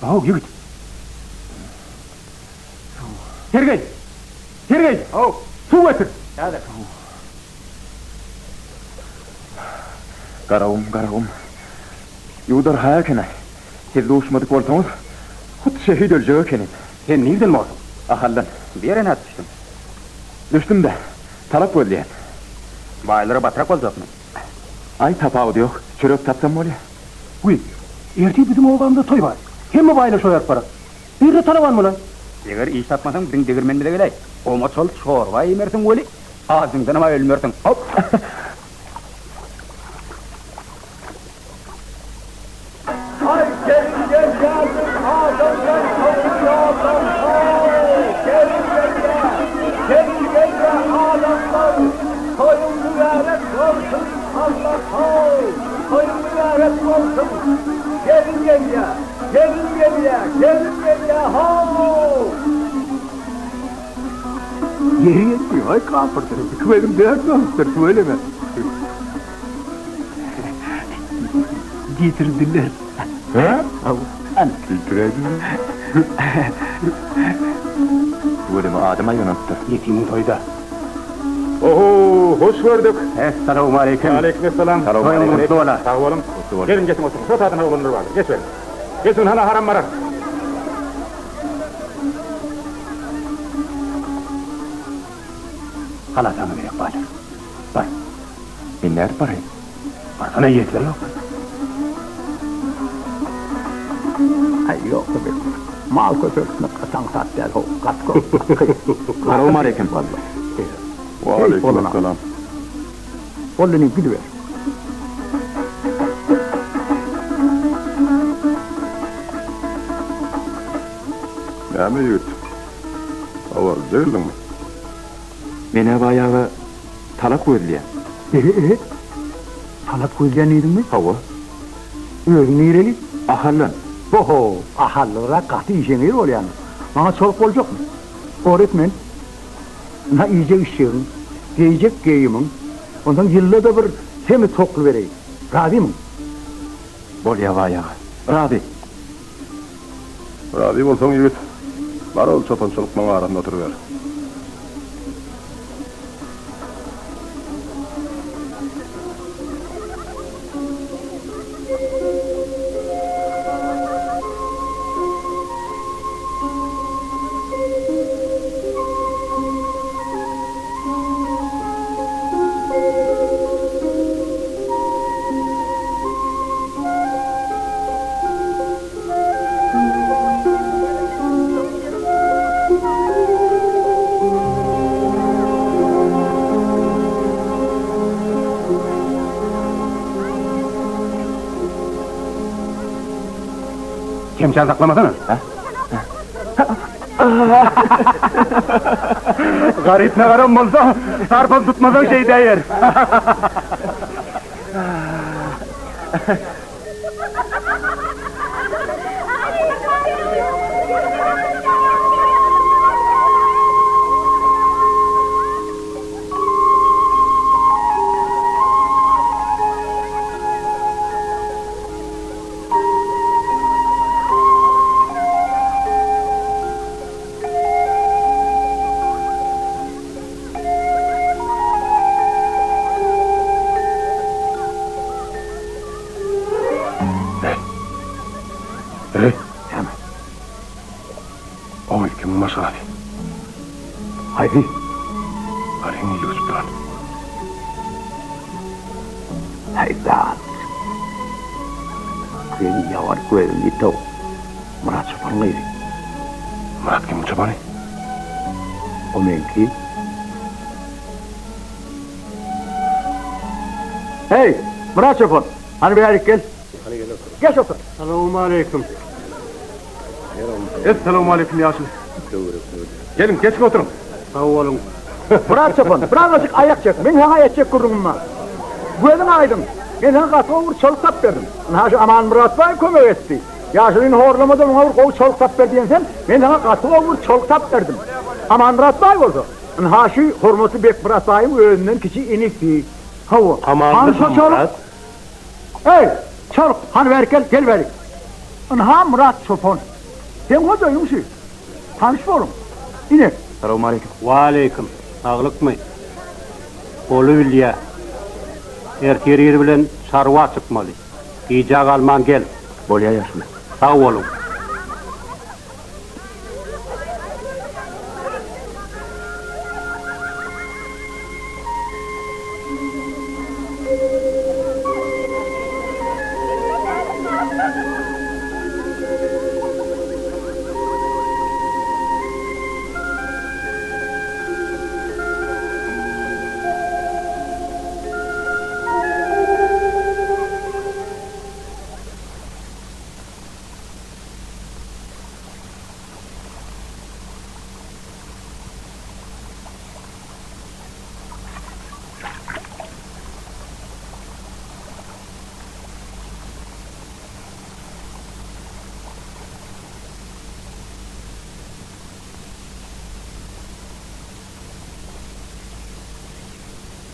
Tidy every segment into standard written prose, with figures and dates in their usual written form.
Aho, yigit. Tergey. Tergey. Aho, su getir. Hadi. Garavum. Yudar hakene. Siz doğuşmadık olsanız, hut şehit öleceği kenin. Sen nereden mi oldun? Ahallan. Bir yere ne düştün? Düştüm de, talak öldüyen. Baylara batırak olacak mı? Ay tapağı diyor, çörek tapsam mı oluyor? Uy, erti bizim oğlanda toy var. Hem mi bayla şoyar para? Bir de talavan mı lan? Eğer iş tapmasan bizim degirmen bile geley. Olma çol çorba yemersin öyle. Ağzından ama ölmüyorsun. Hop. Ay gelin gel yardım adamdan korkuyorlar. Gelin gel adamlar. Koyun mübarek olsun Allah. Koyun mübarek olsun. Gelin gel ya. Ho. Yeri yetmiyor, ay kapırdır. Benim dert olmuştur, söyleme. Getirdiler. He? An. Kültüreydin. Böyle adıma yönetti. Yetimin toyda. Oho, hoş gördük. Esselamu aleyküm. Aleykümselam. Toyun mutlu ola. Sağ olun. Gelin geçin oturun. Şu tahtına olunur vardır. Geç verin. Geçin hala haram marar. Halatanı verek baylar. Bay, Binler parayı. barsana yiyetler yok. Ay yok be. Mal kötüsünü katan sat der ho. Katkı. Garavum aleyküm. Vallahi. Aleykümselam. Oğlunu gidiver. Ne mi yut? Avar değil mi? Mene bayağı talak öldüyen. Talap koyacağın neydin mi? Hava. Öğün nereli? Ahallan. Oho. Ahallıra katı işe neyir ol yani? Bana çoluk olacak mı? Öğretmen. Na iyice ışığın, giyecek giyimin, ondan yılda bir semi toklu vereyim. Rabi mi? Bol ya bayağı. Rabi. Rabi olsan yut. Var ol çopançılık bana aranda oturuver. Kemçen saklamasana. Garip ne garam olsa, sarpan tutmadan şey değer. Oy kim masavi. Haydi. Harini yuttan. Haydan. Kuyeni yawar kuyeni ito. Murat Sopanlıydı. Murat kim çabani? O menki. Hey, Murat Sopan. Hani bir herif gel. Geç otur. Selamu aleyküm. Esselamu aleyküm Yasin. Gelin geçin oturun. Sağ olun. Murat Sopan, birazcık ayak çek. Ben sana ayak çek kurduğumma. Bu edin aydın. Ben sana katı olur çalık tap verdim. Naşı aman Murat Bey kömür etti. Yaşının horlamadan ona vur çalık tap verdiyen sen, ben sana katı olur çalık tap verdim. Aman Murat Bey oldu. Naşı hormatı bek Murat Bey'in önünden kişi inikti. Hava. Aman Murat. Hey, çalık. Hani ver gel ver. Anha Murat Çopon. Sen hocayım şey. Tanış bolum. İne. Assalamu alaikum. Waaleykum. Sağlıkmy? Bolu bilýär. Ertir ýeri bilen sarwa çykmaly. Ýa galman gel. Bolýa ýaşmy. Sağ bolun.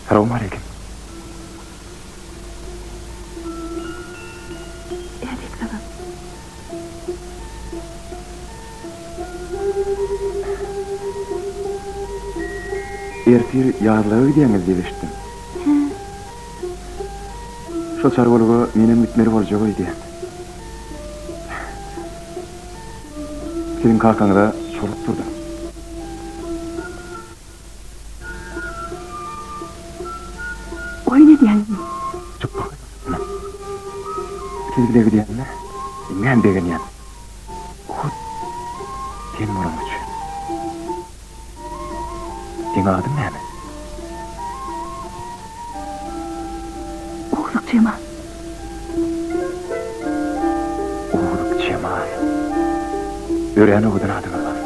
Assalamu alaikum. Ertir ýarlagy diýeniz diýip eşitdim. Şo çarwalyga menem bitmeri boljak idi. Senin kalkaňda sorup durdy. Oy ne diýen? Çıkma. Sizgidegi diýenler, men degen ýan. Sen moram üçin. Sen adym näme? Uğurluk Cemal. Uğurluk Cemal. Ören oğudun adyňy bar.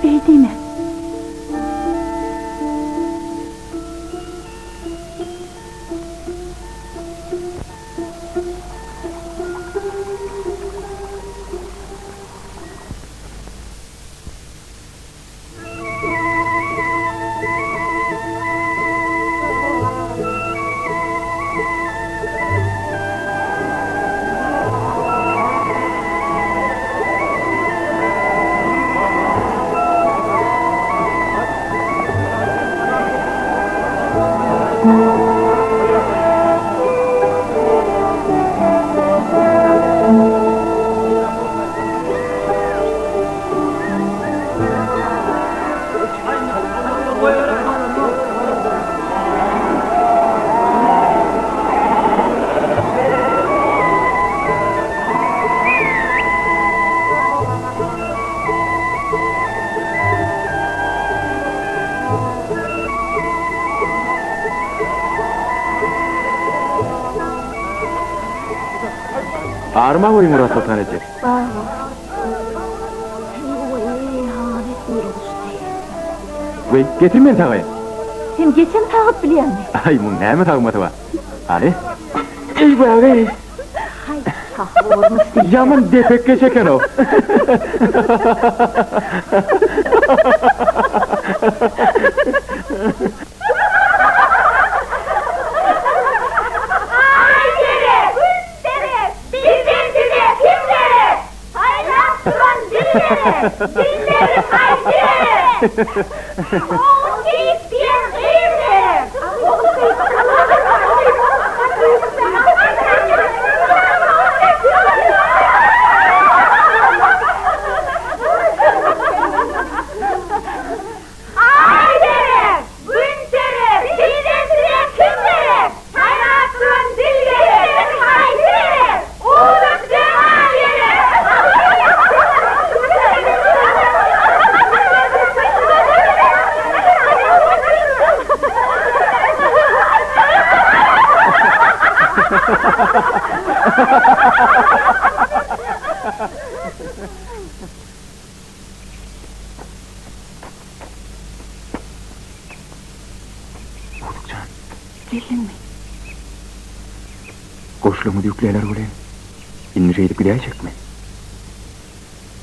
Beýdime. Arma boy Murat Sultaneci. Bağlı. Oy, halet buyuruluştu. Wey, getirmen tagay. Hem geçen tağıp bilýän mi? Ay, bu näme tagmaty bar? Ali? Ey bagay. Hay, sah olmuş değil. Yaman defekke çeken o. Dinlerim haydi! O isteyen evler! Haydi! Günterim! Dinlerim kimlerim! Hayatın dillerim haydi! Oğlum Cemal yerim! Oğlukcan, Geldin mi? koşluğumu yükleyeler ulen. İnce edip gidecek mi?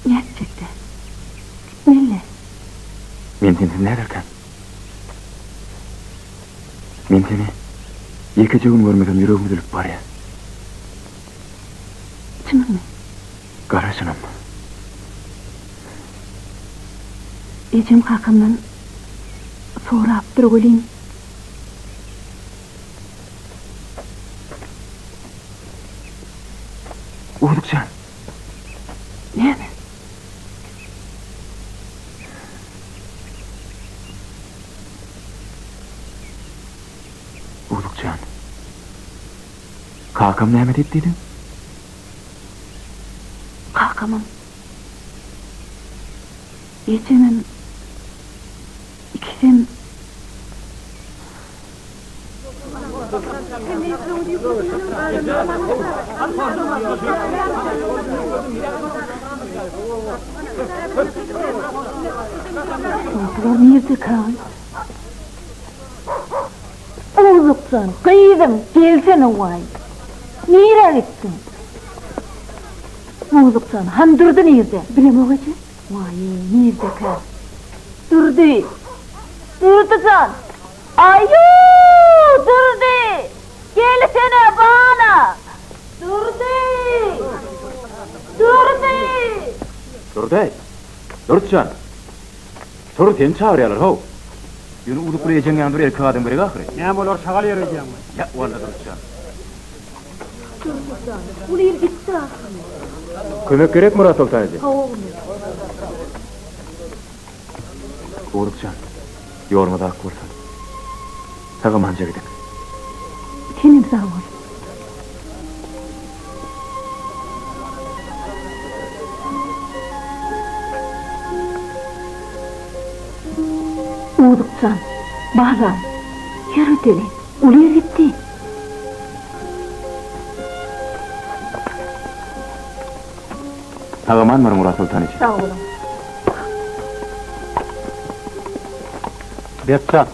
Gerçekten. Gitmeli. Men seni ne derken? Men seni Ýekeje gün görmesem ýüregim üzülüp barýar. Çimmi? Garaşynam. Ejim hakamdan sorap durgulyn. Uğdukcan. Näme? Uğdukcan. Kakam näme diýdiň? Hakamam. Ejimim ikisem Soğuklar nerede kal? Oğuzluksan, kıydım, gelsene vay. Nereye gittin? Oğuzluksan, han durdu nerede? Bilem o gece? Vay, nerede kal? Durdu. Durdu can. Ayuu, durdu. Gelsene bana. Durdu. Durdu. Durday. Durtcan. Dur sen çağırýarlar ho. Ýöne udup bir ejeň ýandy bir erkek adam gerek ahire. Näme bolar şagal ýerejäň. Ya walla Durtcan. Ulu yer gitti. Kömek gerek Murat Sultan eje. Oğlum. Uğdukcan. Ýormada ak bolsan. Taga manja gidek. Senim sağ ol. Uğdukcan, bağlan, yürü deli, ulu yer gitti. Taga manmar Murat Sultan eje. Sağ olun. Betcan.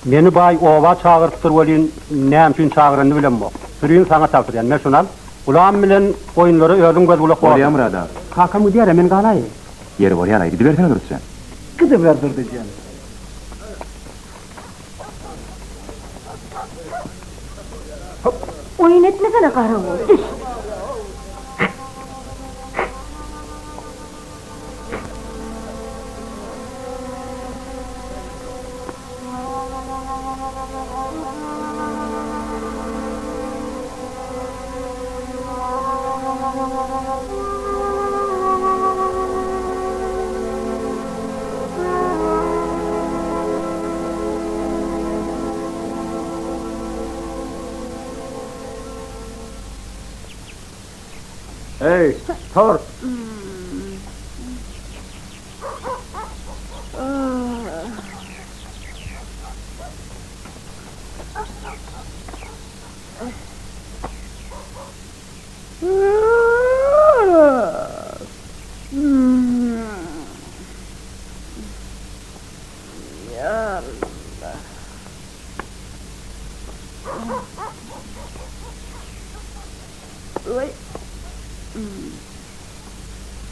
Meni bay ova çağırıptır bolýan, näme üçin çağırandy bilen bok. Sürüň saňa tapdyrýan. Men şonal ulam bilen oýunlary özüň göz gulak bolýar. Bolýar Murat abi. Kakamy diýär, men galaý. Ýeri bolýar, aýdy bersene Durtcan. Gıdı verdir diyeceğim. Oyun etmesene karı oğul. Düş. Hey, tor.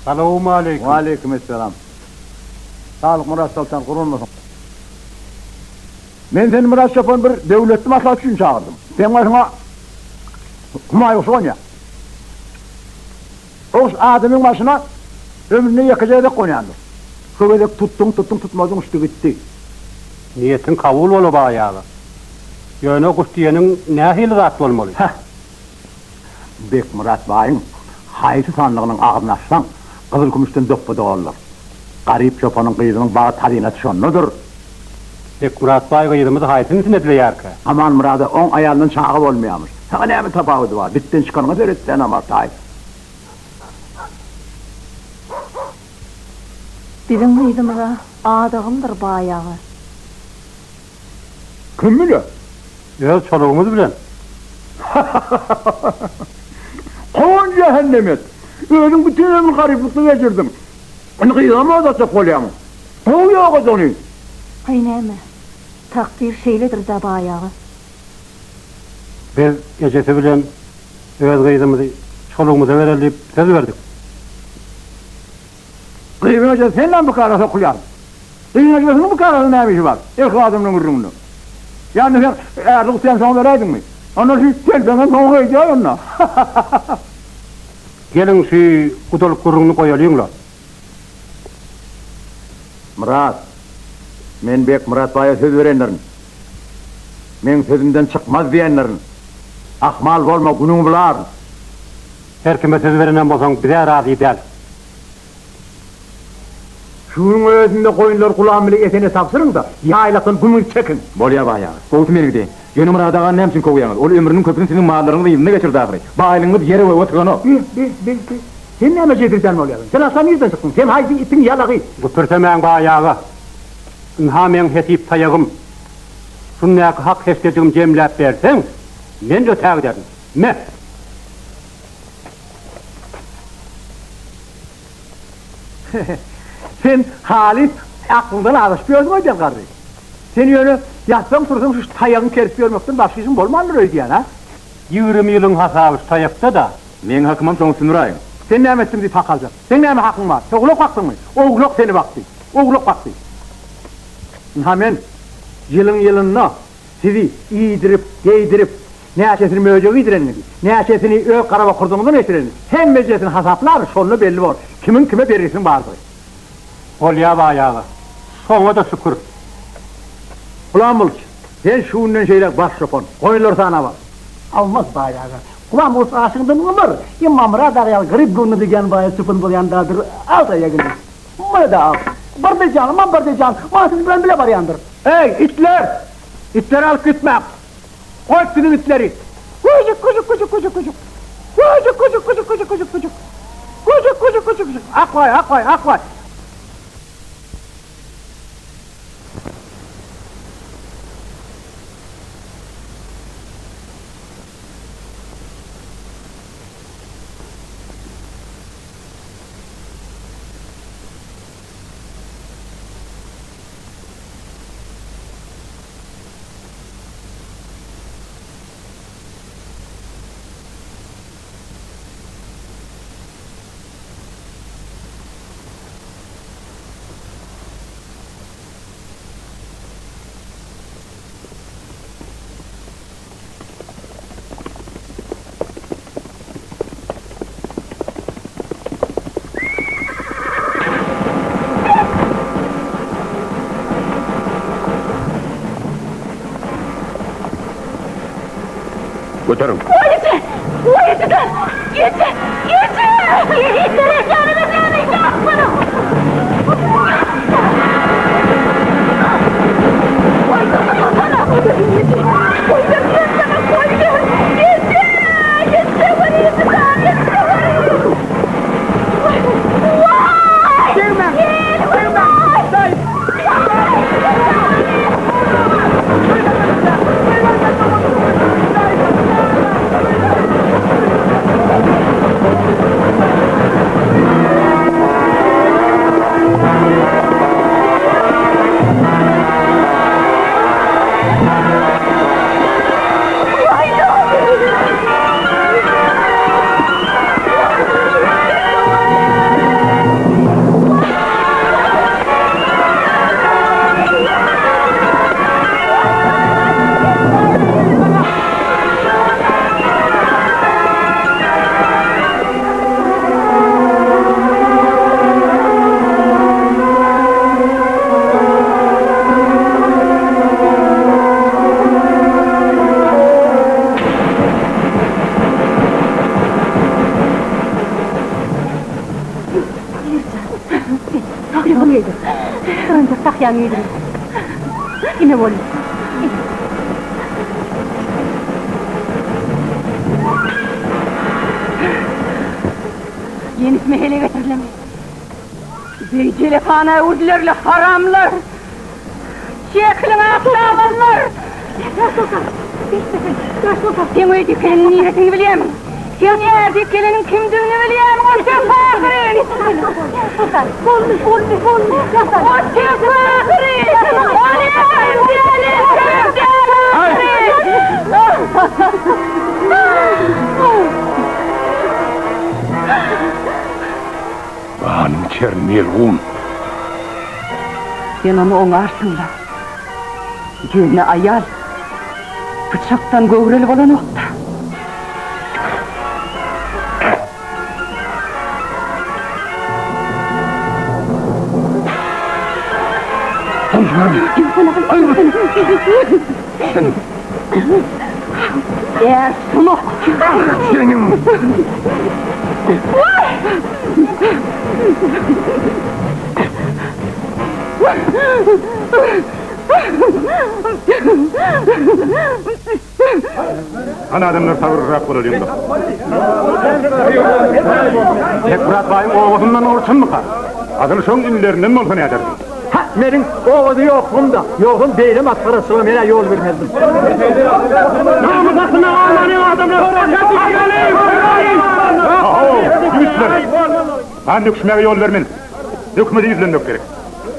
Selamun aleyküm. Ve aleykümselam. Sağlık Murat Sultan kurulmasın. Ben seni Murat Sultan bir devletli maslahat için çağırdım. Ben başıma Humayus Konya. O adamın başına ömrünü yakacağı da Konya'ndır. Şöyle tuttun tutmadın üstü gitti. Niyetin kabul olu bayağı. Yöne kustiyenin ne hili zat olmalı? Bek Murat Bay'ın hayısı sanlığının ağzını açsan kızıl kumuştan dökpü doğarlar. Garip çopanın kıyızının bağı tadına tüşonludur. Bek Murat Bay kıyıdımızı hayatın içine dile yarkı. Aman Murat'ı 10 ayağının çağı olmayamış. Sana ne mi tapağıdı var? Bitten çıkanına verirsen ama sahip. Bizim kıydımıza ağdağımdır bayağı. Kim bilir? Öz çoluğumuz bilen. Kovan cehennemet. Ölüm bütün ömrü gariplikle geçirdim. Onu kıyıdama da çok olayamam. Kovuyor kız onu. Hay neyme, takdir şeyledir de bayağı. Biz gecesi bilen öz kıyıdımızı çoluğumuza verelim söz verdik. Kıyımın hocası seninle mi kararsa kuyarım? Kıyımın hocasının bu kararsa ne işi var? İlk adımın vurumunu. Yani sen eğerlik sen sana vereydin mi? Ona şu telbenen soğuk ediyor onunla. Gelin şu kudalık kurunu koyalıyınlar. Murat, men bek Murat Bay'a söz verenlerin. Men sözümden çıkmaz diyenlerin. Ahmal olma günün bular. Her kime söz verenen bolsaň bize razı edel. Şunun özünde koyunlar kulağın bile etene tapsırın da yaylakın gümür çekin. Bolya bayağı. Boğutum ergide. Yönü Murat'a nemsin koğuyanız. Ol ömrünün köpünün senin mağlarını da yılına geçirdi ahire. Bağılınız yere oturgan o. Bil. Sen ne mecedirden oluyorsun? Sen aslan yüzden çıktın. Sen haydi itin yalağı. Bu türtemen bayağı. Hamen hetip tayagım. Şunnak hak hesledim cemlep bersen, men de öte giderim. Me. Sen halis aklından alışmıyorsun o del kardeş. Sen yönü yatsan dursan şu tayağını kerip görmekten başka işin bolmandır öyle diyen ha? 20 yılın hasabı tayakta da. Men hakımam soňy sunurayım. Sen ne emetsin diye takalacak. Sen ne hakkın var? Oğluk baktın mı? Oğluk seni baktı. Oğluk baktı. Hemen yılına sizi iyidirip, giydirip, neşesini möcü giydirenleri, neşesini öv karaba kurduğundan etirenleri, hem meclisinin hasaplar, sonunu belli var. Kimin kime verirsin vardır. Bolya bayağı. Soňa da şükür. Ulan Bulç, sen şundan şeyler baş yapın, koyunlar sana var. Almaz bayağı. Ulan Bulç aşığından umur, imamra darayal grip günü diyen bayağı sıfın bulayandadır, al da yakınız. Bunu da al. Bardacan, mahsus ben bile var yandır. Hey itler! İtleri alıp gitmek! Koy senin itleri! Kucuk! Akvay! Götürün. Yeter! İttirin canını seni yapma! Önce sakyan yedim. Yine volüm. Yenisini hele getirilemeyiz. Zeyceli kanaya urdilerle haramlar. Çeklin aklavanlar. Sen o dikkelinin niretini bileyim. Sen eğer dikkelinin kimdiğini bileyim. O sefahirin. O sefahirin. O Hançernerun. Sen onu oňarsın da. Gönne ayal, Bıçaktan gövreli olan okta. Ya sumuk! Senin ana adamlar tavırrak olur yumda. Tek Murat Bay'ın oğlundan olsun mu kar? Adını son günlerinden mi olsa ne edersin? Ha, benim oğlu yokum da. Yokum değilim atlarasına mene yol vermezdim. Namusasına ağlanın adamlar! Yüzler! Ben nüküşmeye yol vermen. Nükmedi yüzlenmek gerek.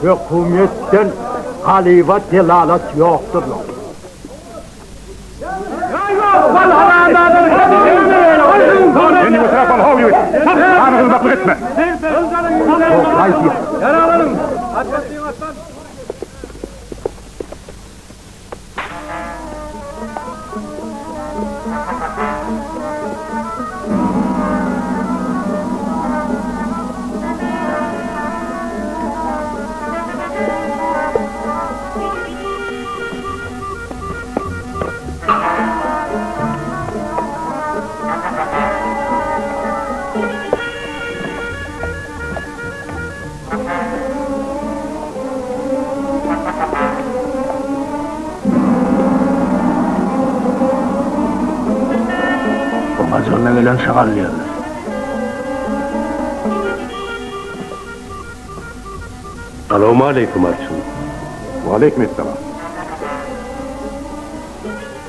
Hükümetten halivat delalat yoktur. Beni bu tarafa hav yürü. Bana hızmaklık etme. Azırına gelen şakallayalım. Selamun aleyküm Arçın. Ve aleykümselam.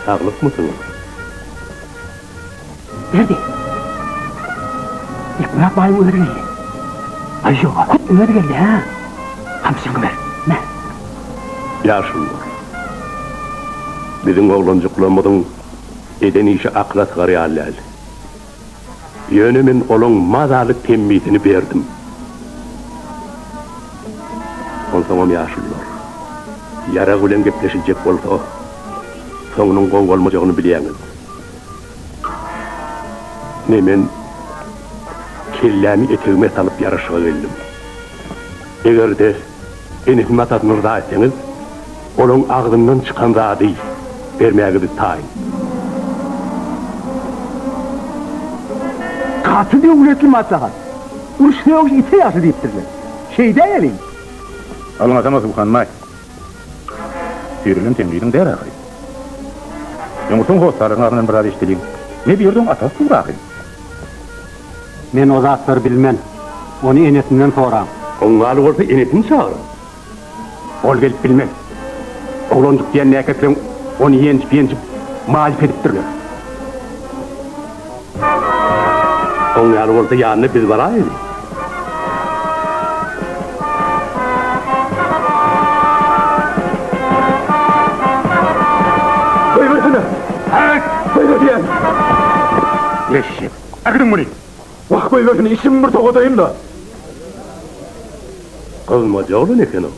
Sağlık mısınız? Nerede? İlk Murat Bay'ın öğreni. Ay yok, kut öğreni geldi ha. Hamsını ver, ne? Yaşınlar. Bizim oğlancıklığımızın eden işi akla sığarı allal. Yönümün olun mazalık tembihini verdim. Onsamam yaşınlar. Yara gülen gepleşecek olsa, sonunun gong olmayacağını bileyiniz. Ne men kellemi eteğime salıp yarışığa geldim. Eğer de enifime tadını rıza etseniz, onun ağzından çıkan rıza değil, vermeyiniz tayin. Katı diye üretli maslahat. Uçta yok ite yaşı deyiptirler. Şeyde elin. Alın atamaz bu kanmay. Sürülün temriydin der ağay. Yumurtun hostarın ağrının biraz işteliğin. Ne biyordun atas tuğrağın? Men o zatları bilmem. Onu enesinden soram. Onun alı olsa enetini çağırın. Ol gelip bilmem. Oğlancık diyen ne erkeklerin onu yençip mağlup ediptirler. Onun alı olsa yanına biz varayız. Koy versene. Evet, Koy diyen. leşşet. Akıdın bunu. Vah koy versene. İşim bir tokodayım da. Kılmaca olun eken o.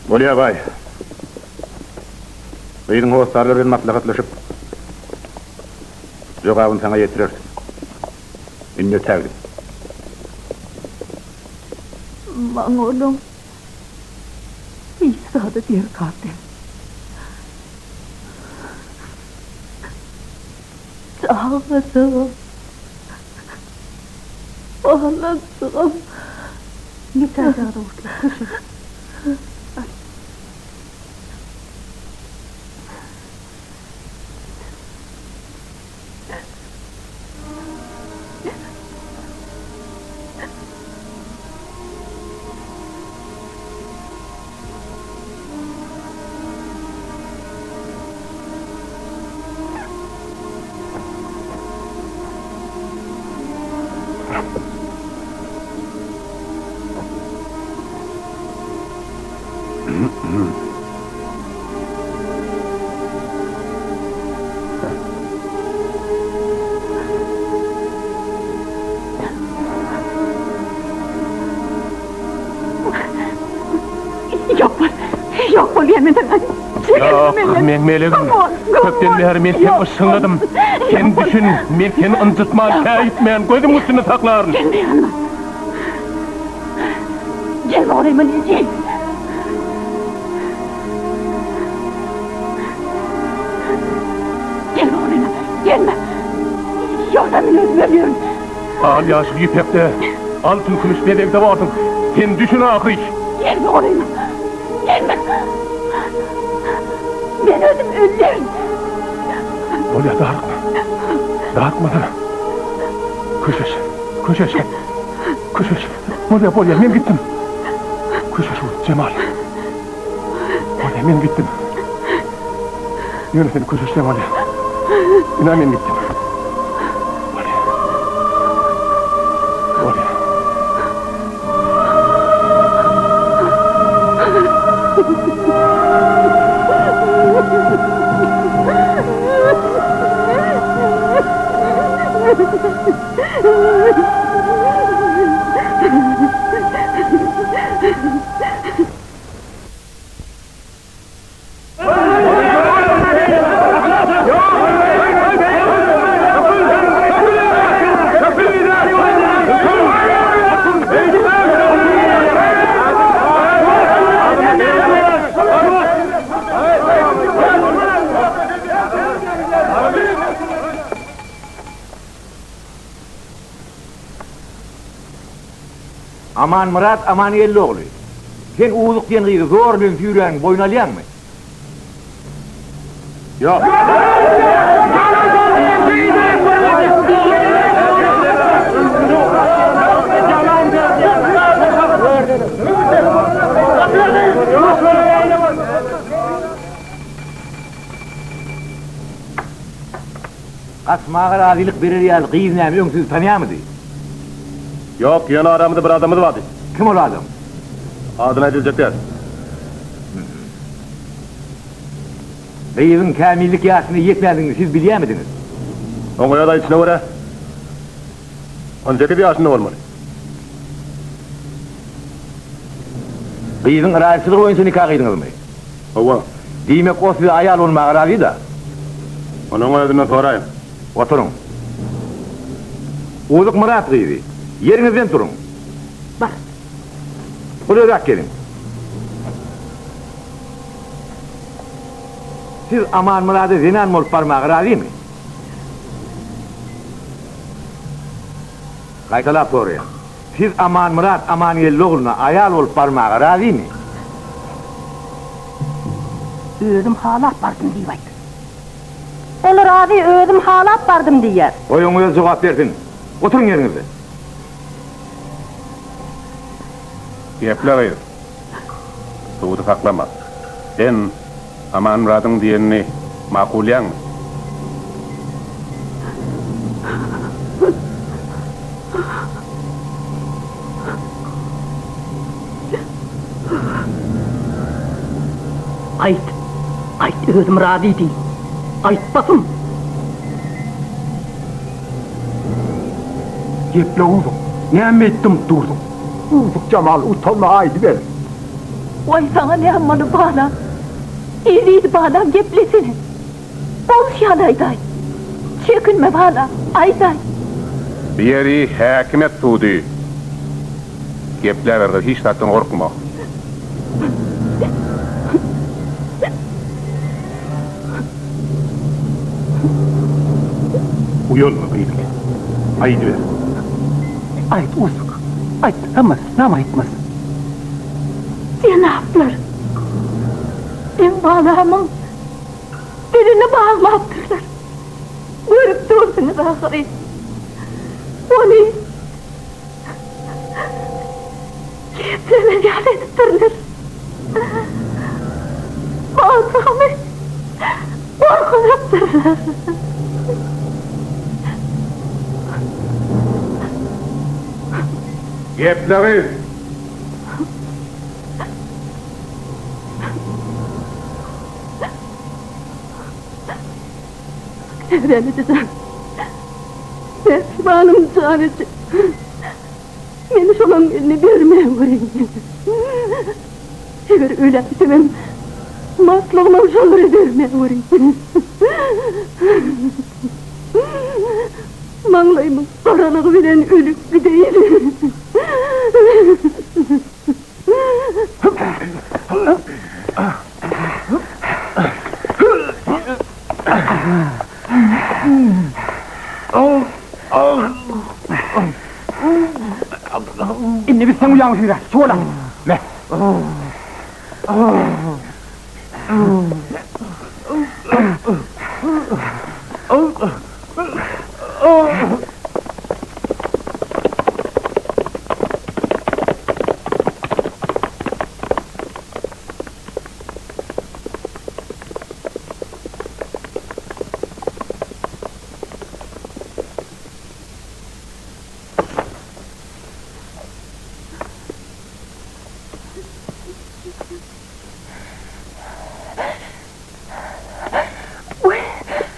Bolya bay. Beyin hostarlar bir maslahatlaşıp cevabını sana yetirir. Ünlü tevdim. Aman oğlum. İsa'da diğer katil. Çağladım. Ağladım. Yeter daha da ortaya. Yok, men melegim. Köpten beri men seni ışınladım. Sen düşün, men seni ıncıtma, kayıtmayan, gözüm üstüne saklarım. Gelme yanıma. Gelme oraya Maniciğim. Gelme oraya, gelme. Yoksa beni öldürüyorum. Al yaşlı ipekte, altın kılıç bedevde vardın. Sen düşün ahir. Gelme oraya. Gelme. Ben özüm öldürürüm. Olya dağıtma. Dağıtma da. Kuşaş. Olya, men gittim. Kuşaş ol, Cemal. Olya, men gittim. Yürü seni kuşaşlayım Olya. İnan men gittim. Olya. Aman Murat, aman Elloğlu. Sen uğuzluk diyen kıyı zorluğun füyüren boynalayan mı? Yok. Kasmağa razılık verir yaz, kıyız neymi öngsüz tanıyan mıydı? Yok, yana aramızda bir adamız vardı. Kim ol adam? Adına edilecekler. Kıyızın kamillik yaşını yetmediğini siz biliyor muydunuz? Onun ya da içine vura. 18 yaşında olmalı. Kıyızın razısılık oyuncu nikah kıydınız mı? Ova. Demek o size ayal olmağa razı da. Onun adından sorayım. Oturun. Uğuzluk Murat kıydı. Yerinizden durun. Bak. Buraya gelin. Siz aman Murat'ı zinen mi olup parmağı razı mı? Kaytalap soruyor. Siz aman Murat, aman Yelloğlu'na ayal olup parmağı razı mı? Özüm halap bardım deyip Olur abi, özüm halap bardım diyer. Oyunuza cevap verdin. Oturun yerinize. Yepler Tuğdu saklama. Sen aman Murat'ın diyenini makulyan mı? Ayt özüm razı değil. Aytmasın. Yeple uğuzluk. Ne ettim durdum. Uğuzluk Cemal utanma aydı ver. Vay sana ne ammanı bağlam. İyiydi bağlam geplesene. Konuş yanayday. Çekinme bağlam. Ayday. Bir yeri hakimet tuğdu. Gepler verdi, hiç tatlı korkma. Uyulma kıydık. Haydi ver. Ayt uğuzluk. Ayt ama nama etmez. Sen ne yaptılar? Ben bağlamın birini bağlattırlar. Görüp durdunuz ahiri. Onu keplere yerleştirilir. Bağlamı korkulattırlar. Gepleri. Evleneceğim. Esmanım çaresi. Beni şunun elini vermeye vurayım. Eğer öyle istemem, Matlığıma uşalır ederine uğrayın. Manglayımın karalığı bilen ölüp bir değil. Inni biz sen uyanmış biraz. Soğla. Ne?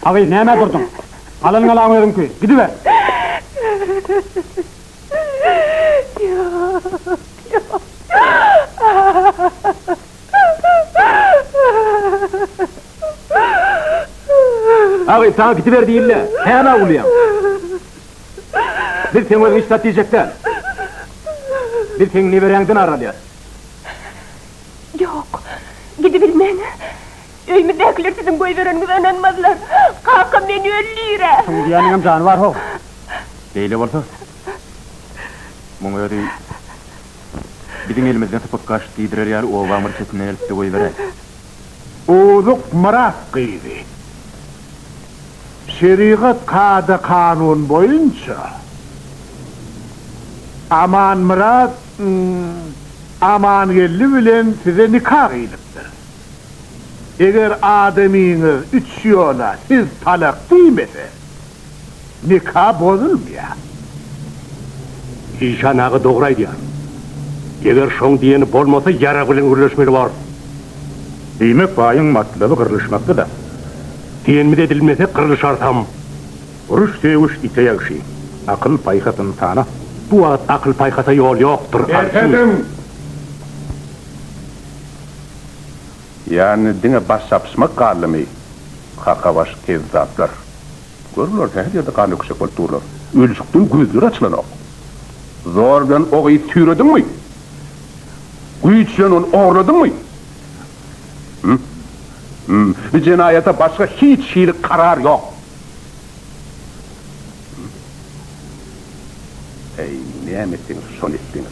Ağay neme durdun? Alın alamıyorum ki. Gidiver. Ağay sana gidiver değiller. Hemen ulayam. Bir sen iş diyecekler. Bir sen ne verenden aralıyor. Yok, gidebilmen. Öyümü bekler sizin koy vereniniz ananmazlar. Kalkın beni öllüyre. Şimdi yanım canı var ho. Değil olsa. Bunu öyle... Bizim elimizden tıpık kaç giydirer yani o vamır çetinden elbette koy verer. Oğluk mırak kıydı. Şeriat kada kanun boyunca aman Murat aman gelli bilen size nikah kıyılıptır. Eğer ademiniz üç yola siz talak değmese nikah bozulmuyor. İşan ağı doğraydı ya. Eğer şon diyeni bolmasa yara bilen ürleşmeli var. Demek bayın matlalı kırılışmakta da. Diyen mi de edilmese kırılışar tam. Uruş sevuş ite yakşı. Akıl paykatın sana. Bu vakit akıl paykata yol yoktur. Erkedim. Yani dine baş yapışmak kalımı. Kakabaş kezzaplar. Görürler her yerde kan yüksek otururlar. Ölçükten gözleri açılan o. Zor bilen o iyi tüyredin mi? Güçlen onu oğradın mı? Cinayete başka hiç şeylik karar yok. Ey ne emettiniz, son ettiniz.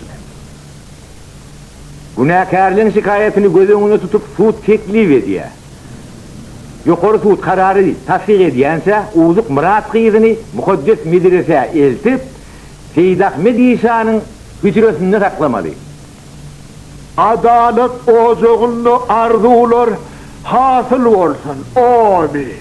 Günahkarlığın şikayetini göz önüne tutup suud teklif ediyor. Yukarı suud kararı tasdik ediyense Uzuk Murat kıyızını mukaddes medrese eltip Seyyid Ahmed İsa'nın hücresinde saklamalı. Adalet oğuzluğunu arzular hasıl olsun. Amin.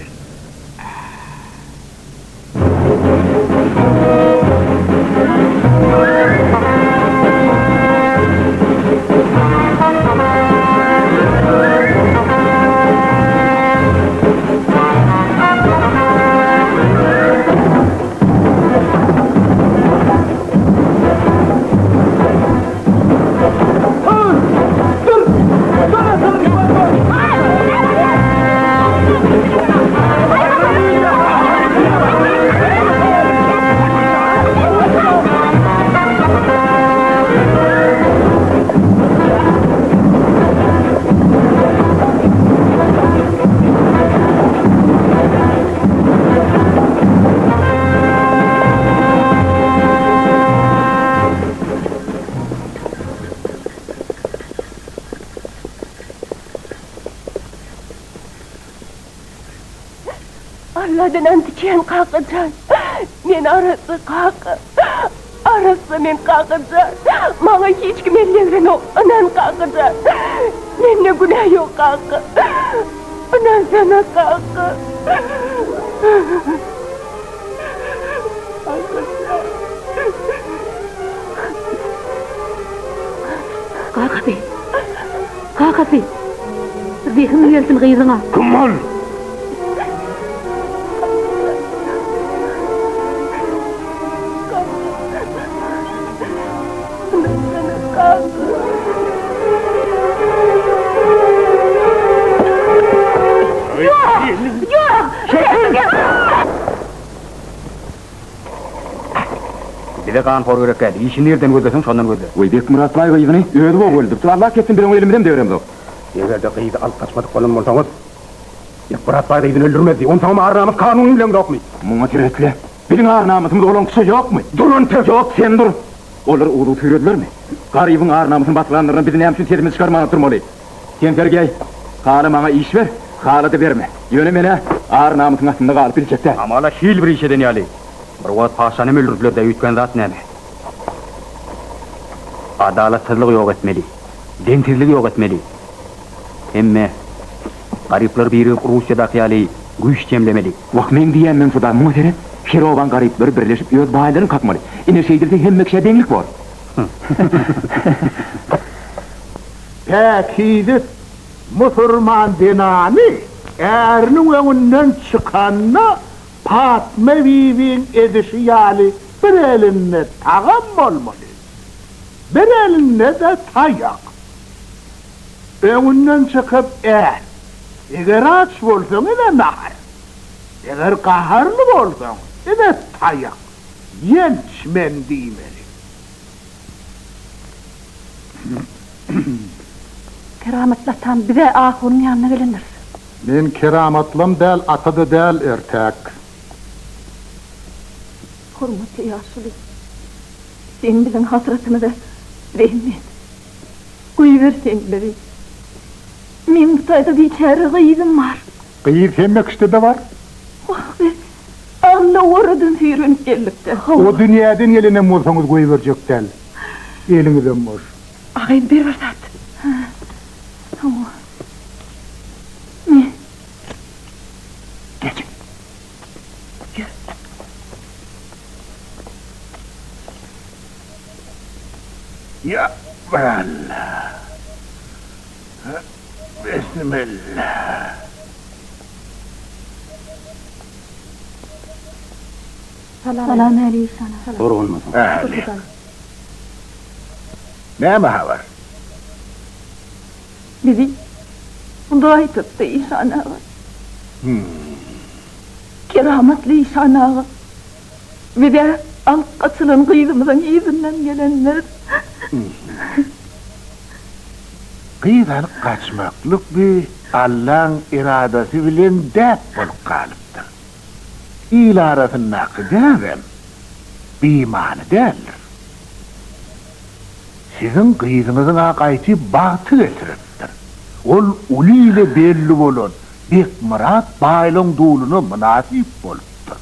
Allah'dan antiçen kalkacağım. Men arası kalkı. Arası men kalkacağım. Bana hiç kim ellerin o. Anan kalkacağım. Men ne günah yok kalkı. Anan sana kalkı. Kalk abi. Kalk abi. Zihnim gelsin gıyzına. Kumal. Bize kan hor gerek geldi. İşini nereden gözlesin şondan gözle. Oy Bek Murat Bay kıyığını öldü bu öldü. Allah ketsin bilen elimden devrem yok. Egerde kıydı alıp kaçmadık bolun bolsaňyz, Murat Bay kıydı öldürmezdi. Onu tamam arnamız kanun bilen dokmy. Muňa teretli. Bilen arnamysymyz olan kişi ýokmy? Durun te. Yok sen dur. Olar uğru tüýredilermi? Garybyň arnamysyny batlanlaryny bizi näme üçin terimiz çıkarmany turmaly? Sen Sergey, haly maňa iş ber, haly da berme. Ýöne mene arnamysyň astynda galyp biljekler. Ama ala şil bir işeden ýaly. Bir wagt paşany öldürdiler de üýtgen zat näme? Adalatsızlyk ýok etmeli. Dentirlik ýok etmeli. Emme garyplar biri Russiýadaky ýaly güýç jemlemeli. Wak men diýenmen şuda muhtere, Şeroban garyplar birleşip öz baýlaryny kakmaly. Ine şeýdirse hemme kişe deňlik bor. Pekidit Musurman dinani erinin önünden çıkanna Fatma Bibi'nin edişi yali bir elinle tağam olmalı. Bir elinle de tayak. Önünden çıkıp eğer aç bolsun ine nahar. Eğer kaharlı bolsun ine tayak. Yençmen diýmeli. Kerametlatan bize ahurun yanına gelinir. Men keramatlam del atadı del ertek. Hurmatly ýaşuly. Sen biziň hasratymyza rehmet. Guýbersen biri. Men bu taýda biçare gyýdym bar. Gyýyp hemme kişide de var. Allah oradan sürünüp gelipdi. O dünýäden gelene bolsaňyz goýberjek del. Eliňizden boş. Agyn bir versat. Ne? Geç. Gel. Ya Allah. Bismillah. Salam aleyküm. Sorulmasın. Ahli. Näme habar? Bizi dua tuttu İhsan ağa. Kerametli İhsan ağa. Bir de alt katılan kıyımızın izinden gelenler. Kıyıdalık kaçmaklık bir Allah'ın iradesi bilen dert bolup kalıptır. İl arasındaki derem bimanı derler. Sizin kıyızınızın akayti batı getiriptir. Ol uli ile belli bolun Bek Murat Baylon dulunu münasip boluptur.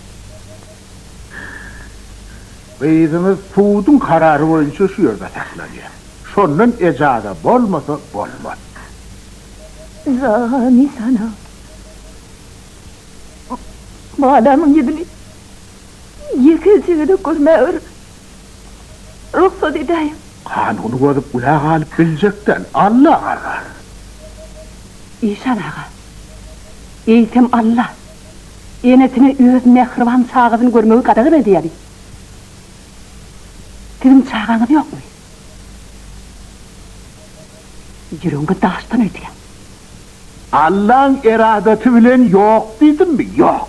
Kıyızınız suudun kararı boyunca şu yerde saklanıyor. Şonun ecada bolmasa bolmaz. Zani sana. Bu adamın gidini yekesini de görmeyor. Ruhsat edeyim. Kanunu görüp kulak alıp bilecekten Allah arar. İhsan ağa. Eğitim Allah. Enetini öz mehriban çağızını görmeyi kadar edeydi. Sizin çağınız yok mu? Yüreğine daştan ötüyen. Allah'ın iradeti bilen yok dedim mi? Yok.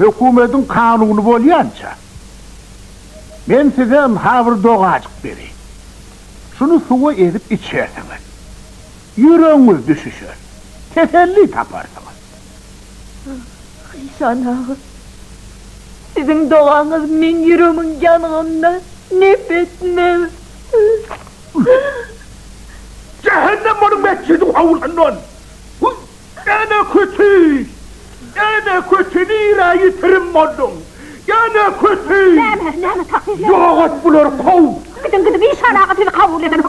Hükümetin kanunu bolyanca. Men size havır doğacık beri. Şunu suya edip içersiniz. Yüreğiniz düşüşür. Teselli taparsınız. İhsan ağa. Sizin doğanız min yüreğimin yanığından nefretmez. Cehennem onun mescidi havlanın. Ene kötü. Ene kötü nira yitirim oldum. Ene kötü. Näme takdir? Yok et bular kov. Gidin İhsan ağa sizi kabul edin.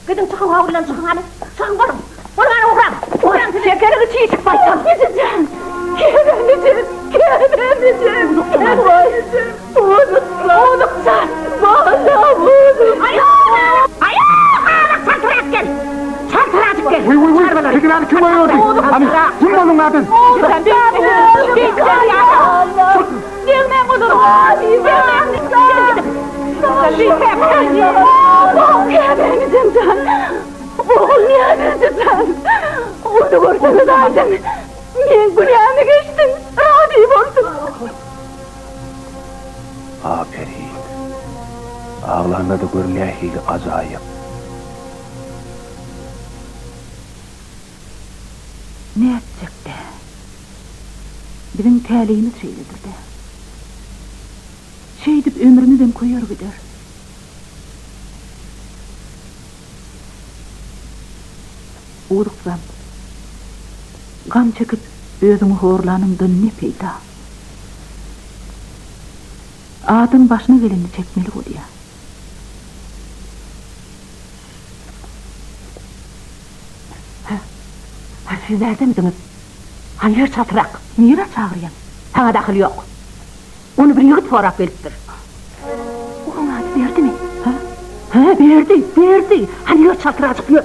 Gidin çıkın havludan çıkın hadi. Çıkın varın. Varın uğram. Uğram size. Şekerini çiğ çıkmayacağım. Gideceğim. Gelemeyeceğim. Gelemeyeceğim. Gelemeyeceğim. Oğluksan. Valla oğlum. Ayağa. Ayağa. Çartırak gel. Çartırak gel. Uy. Çekin hadi kim oynuyordu? Hani kim olun adın? Sen bir Gelmem oğlum. Gelmem. Gelemeyeceğim sen. Oğul niyaneti sen. Onu ortada daydın. Men günahını geçtin. Radiyim olsun. Aferin. Ağlarında da görünähili ajaýyp. Ne edecek de? Bizim täliyimiz şeylidir de. Şey edip ömrümüzden koyar gider. Uğruksam, gam çekip özümü horlanımdan ne peyda? Adın başına geleni çekmeli o diye. Ha, siz nerede miydiniz? Hangi çatırak? Niye çağırıyorsun? Sana dakıl yok. Onu bir yığıt fotoğraf belirttir. Onun adı verdi mi? Ha? Ha, verdi. Hangi çatıra çıkıyor?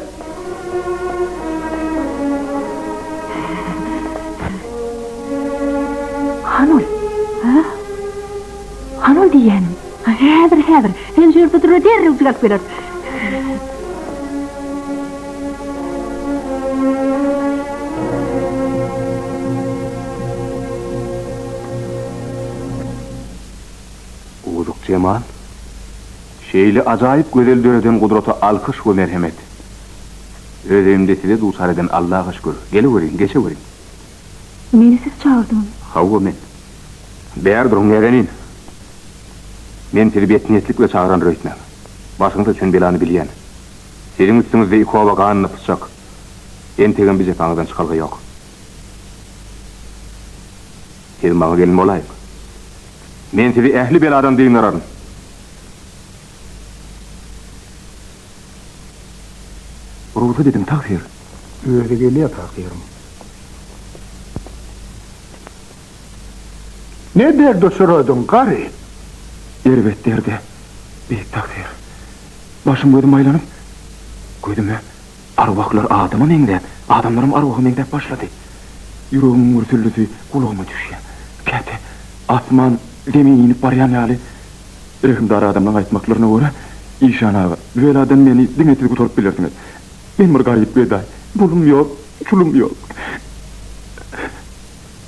Hanul. Ha? Hanul diyenim. Hedir. Sen şurada durur derri uzak verir. Uğurluk Cemal, şeyli acayip güzel döreden kudrota alkış ve merhamet. Ödemde size dusar eden Allah'a şükür. Geliverin, geçiverin. Beni siz çağırdınız. Havva men. Beğer durun nerenin. Men sizi betniyetlikle çağıran röйтmem. Başınızda çön belanı bilyen. Senin üstünüzde iki ova kanını pısacak. En tegen bize kanıdan çıkarga yok. Siz bana gelin olayım. Men sizi ehli beladan deyin ararım. Ruzu dedim takdir. Öyle geliyor takdirim. Ne derdi sorudun karı? Elbet derdi. Büyük takdir. Başım gözüm aylanıp, gözüme arvaklar adamın eňde, adamlarım arvakım eňde başladı. Yüreğimin mürtüllüsü kulağıma düşýär. Käte, asman demeye inip baryan ýaly. Rehimdar adamdan aýtmaklaryna görä, İşan ağa, beladan meni diňetli guturup bilersiňiz. Men bir garyp beday, bulum ýok, çulum ýok.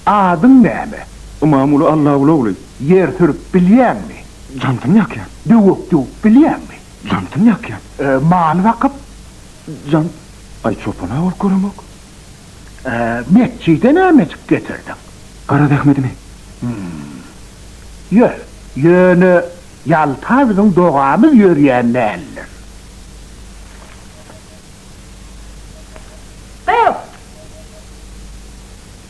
Adın näme? Mamulu Allah'ul oğlu. Yer sürüp bilýän mi? Jantym ýakýan. Dövük bilýän mi? Jantym ýakýan. Man vakıp, Jant, ay çopana ol göremok. Mekçide nämecik getirdin? Kara dähmedimi? Yönü Yaltavızın doğamız yürüyen näller.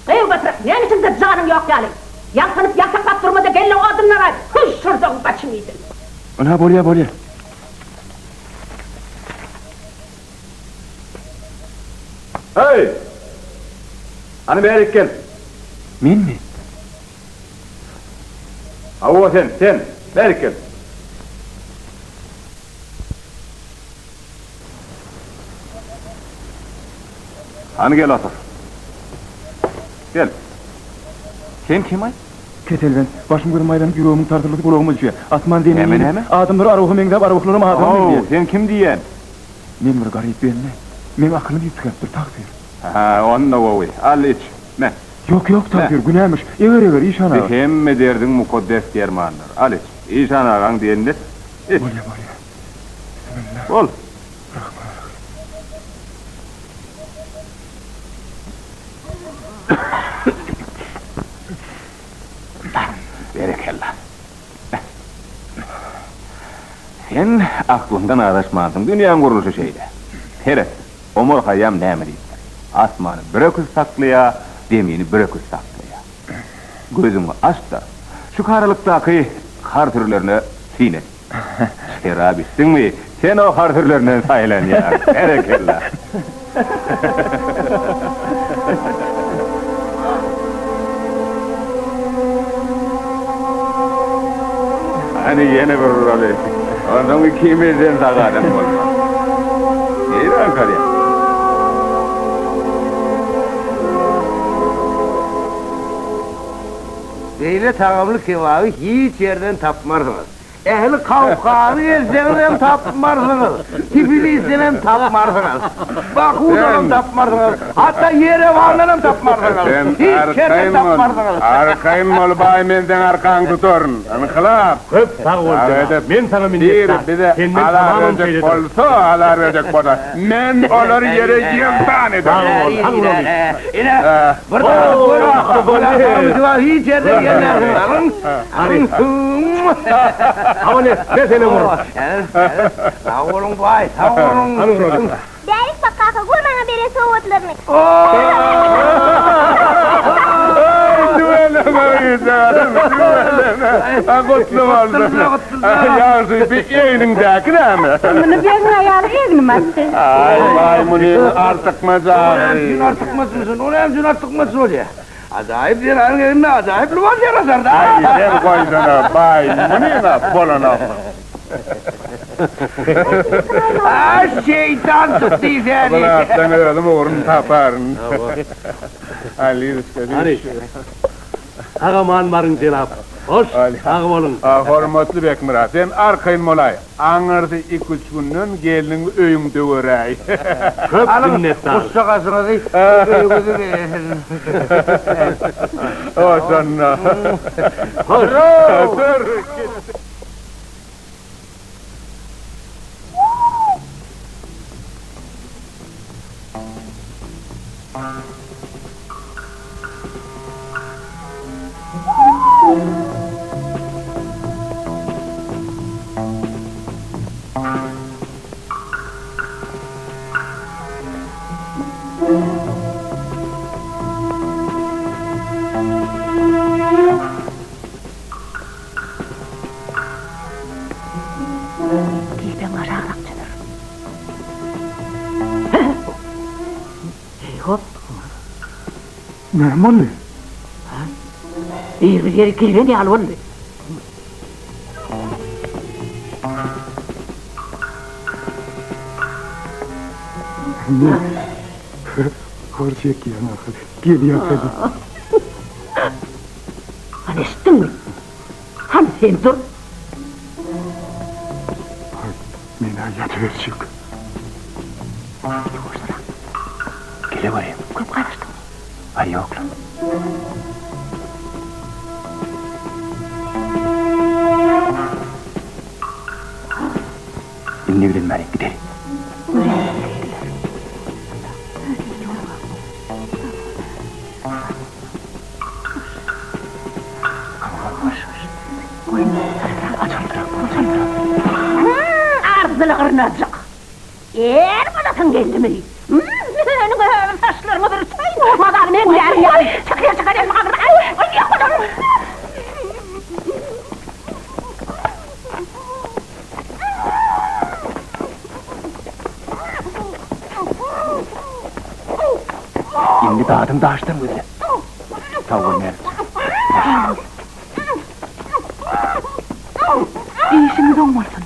Kıyıl batırık, ne için de canım yok yani? Yankınıp yasaklap durmada gelin o adımlara. Hış şuradan kaçıydın. Ana bolya. Hey! Hani berik gel. Men mi? Havva sen, berik gel. Hani gel otur. Gel. Kim ay? Ketelben, başım gözüm aylanıp yüreğimin tartılıp kulağıma düşüyor. Asman demeye Hemen, inip, hemen. adamları arvakım eňde, arvaklarym adamym diýer. Sen kim diyen? Men bir garyp belli. Men akylym ýitkäpdir takdir. Ha, onna owy. Al iç. Ne? Yok takdir, günämiş. Eger işan ağa. Hemme derdin mukaddes dermanlar. Al iç. İşan ağaň diýende. Bolya. Bol. Berekellah. Sen aklından adaşmansın, dünyanın kuruluşu şeyde. Heret, omur hayyam näme diýipdir? Asmanı böreküz saklaya, demini böreküz saklaya. Gözümü aç da, şu karalıktaky kar türlerine sine. Şerab içtin mi? Sen o kar türlerinden sayılan ya. Berekellah. Hani yeni bir rolü. Ondan ikimizden sağadan olmaz. Yeri Ankara'ya. Böyle tamamlı kebabı hiç yerden tapmarsınız. ehli kavkanı ezden tapmarsınız. Tiflis'den tapmarsınız. Baku'dan tapmarsınız. Hatta Yerevan'dan tapmarsınız. Hiç yerden tapmarsınız. Arkayın mol bay menden arkan tutorun. Anıklar. Köp sağ ol canım. Men sana minnettar. Bir de alar verecek olsa alar verecek boda. Men olur yere yem tane. Sağ ol. Yine burada burada hiç yerden yerler. Ama ne seni vurur. Sağ olun bay, sağ olun. Değerlik bak kaka, vurmana beri soğutlarını. Düğeleme güzelim, düğeleme. Kutlu olsun. Yarısı bir yayınındaki ne mi? Bunu benim ayağını evnim attı. Ay vay bunu artık mezarı. Cün artık mısın? O ne cün artık mısın hoca? Acayip bir halinde acayip luvar yarasar da. Ay gel koy sana bay. Bu ne la bolana? Şeytan tuttu seni. Allah sen öyle uğrun taparın. Ali rızkı. Hani. Ağaman varın cenab. Hoş, ağam olun. Hormatlı Bekmira, sen arkayın molay. Anırdı 2-3 günden gelinin öyün döveray. Köp minnettar. Kusçakasınız. O sonra. Hoş. Dilben aşağırakçıdır. Hop. Ne oldu? Bir yere kirven ya alındı. Korcek yana gel yakaladı. Hani işittin mi? Hani sen dur. Mina yatıverecek. Gele varayım. Köp karıştı. Ay yok lan. İnni bilin bari gidelim. Arzını kırnacak. Eğer bulasın geldi mi? Benim saçlarımı bir çay. Madem en yer yer. Çıkıyor çıkıyor. Ay yapalım. İndi dağıdım da açtım böyle. Tavuğun nerede? İşiniz olmasın.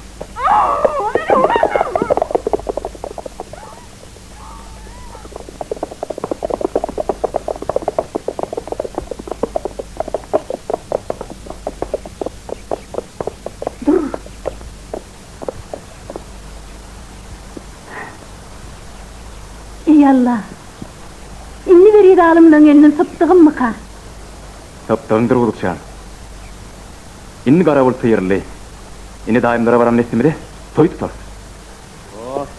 Ey Allah! İnni veriydi alımdan elinin sıptığım mı ka? Taptağındır oldukça. İnni karavul sıyırlı. İnni daimlere varan neslimde soy tutar.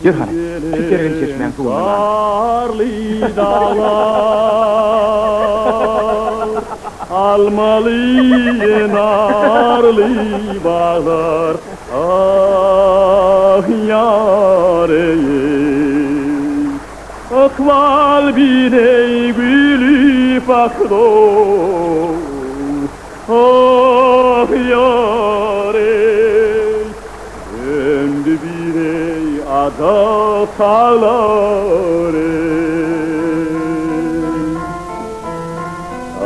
Yürü hani. Tüklerin çeşmeyen suğundan. Karlı dağlar, almalı narlı bağlar, ah yareyim. Akval biney gülü fakdo, ah yareyim. Ömrü biney ada sağlarım.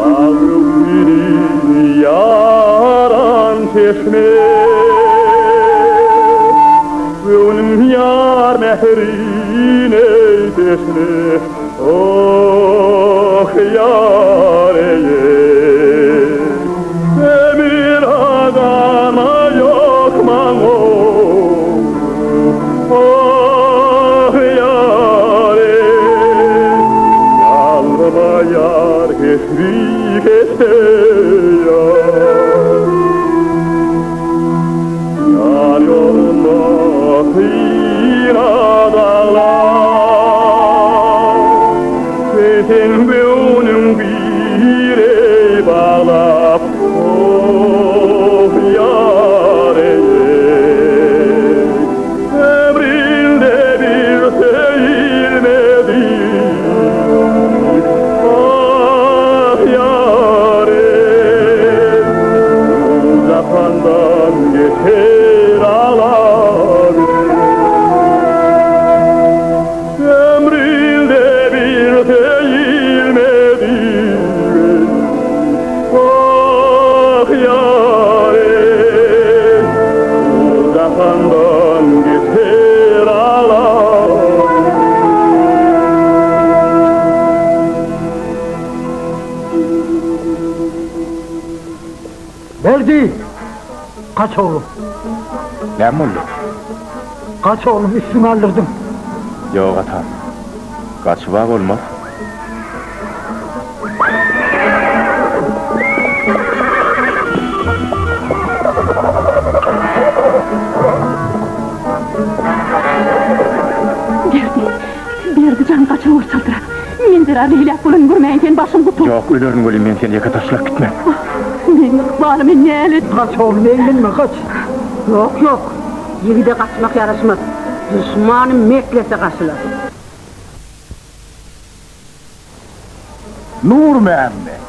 Ağrım yaran çeşme, gönlüm yar mehrine teşne. Oh yareyim, emir adama yok Yar yolunda kıyına dağlar, Sesin beğunun bire bağlap, oh yâre. Emrinde bir seyilmedi, ah yâre. Zafandan geçer ağlar, Emrinde bir seyilmedi, ah yâre. Zafandan geçer ağlar. Verdi. Kaç oğlum. Ne oldu? Kaç oğlum üstüme aldırdım. Yok atam. Kaçmak olmaz. Berdi can kaçıvır çıldıra. Mendirar leylek bulun gürmeyenken başım kutu. Yok, ölürün ölüm, ben seni yaka taşlap gitme. Men ıkbalımı ne elit. Kaç oğlum eğlenme kaç. Yok yok. Yigide kaçmak yarışmaz. Düşmanım meklese kaçılar. Nur Mehmet,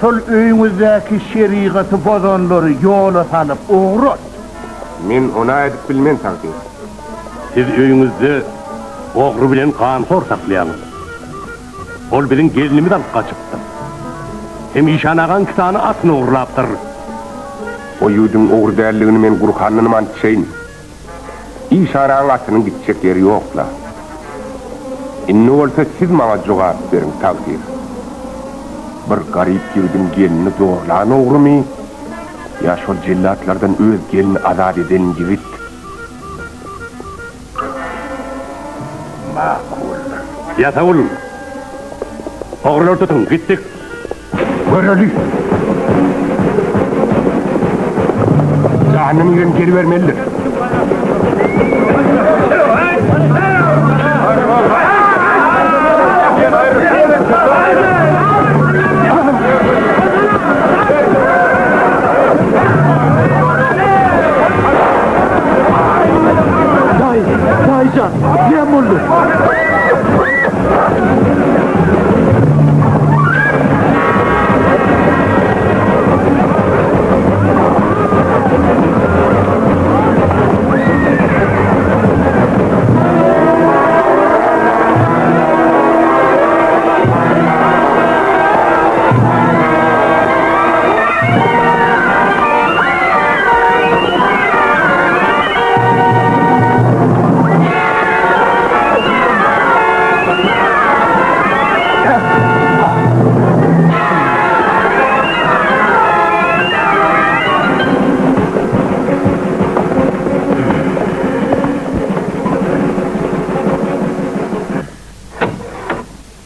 sol öyünüzdeki şeriatı bozanları yola salıp uğrat. Men ona edip bilmen takdir. Siz öyünüzde oğru bilen kansor saklayanız. Ol bilen gelinimi alıp kaçıptı. Hem işan ağan kitanı atını uğurlaptır. O yudun oğru değerliğini men Gurkan'ın antişeyin. İşarağın atının gidecek yeri yokla. Ne olsa siz bana cevap verin takdir. Bir garip yurdun gelini doğrulan oğru mu? Ya şu cellatlardan öz gelini azat eden yigit. Makul. Yata olun. Oğrular tutun, gittik. Göreli. Canını yiyen geri vermelidir. Dayıcan ne oldu?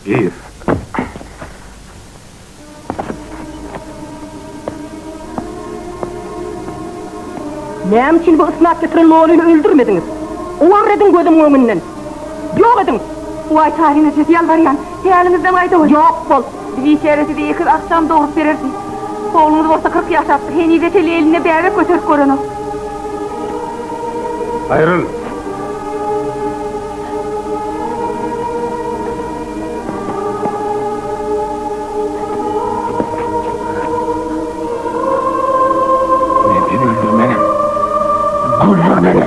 İyi. Nem için bu ısnat getiren oğlunu öldürmediniz. Uğur edin gözüm önünden. Yok edin. Vay tarihine siz yalvarıyan. Hayalinizden ayda var. Yok bol. Bir içerisi de yıkır akşam doğurup verirsin. Oğlunuz olsa 40 yaş attı. Henize çeli eline berrek götürüp korunu. Ayrıl. Beni öldürme. Öldür beni.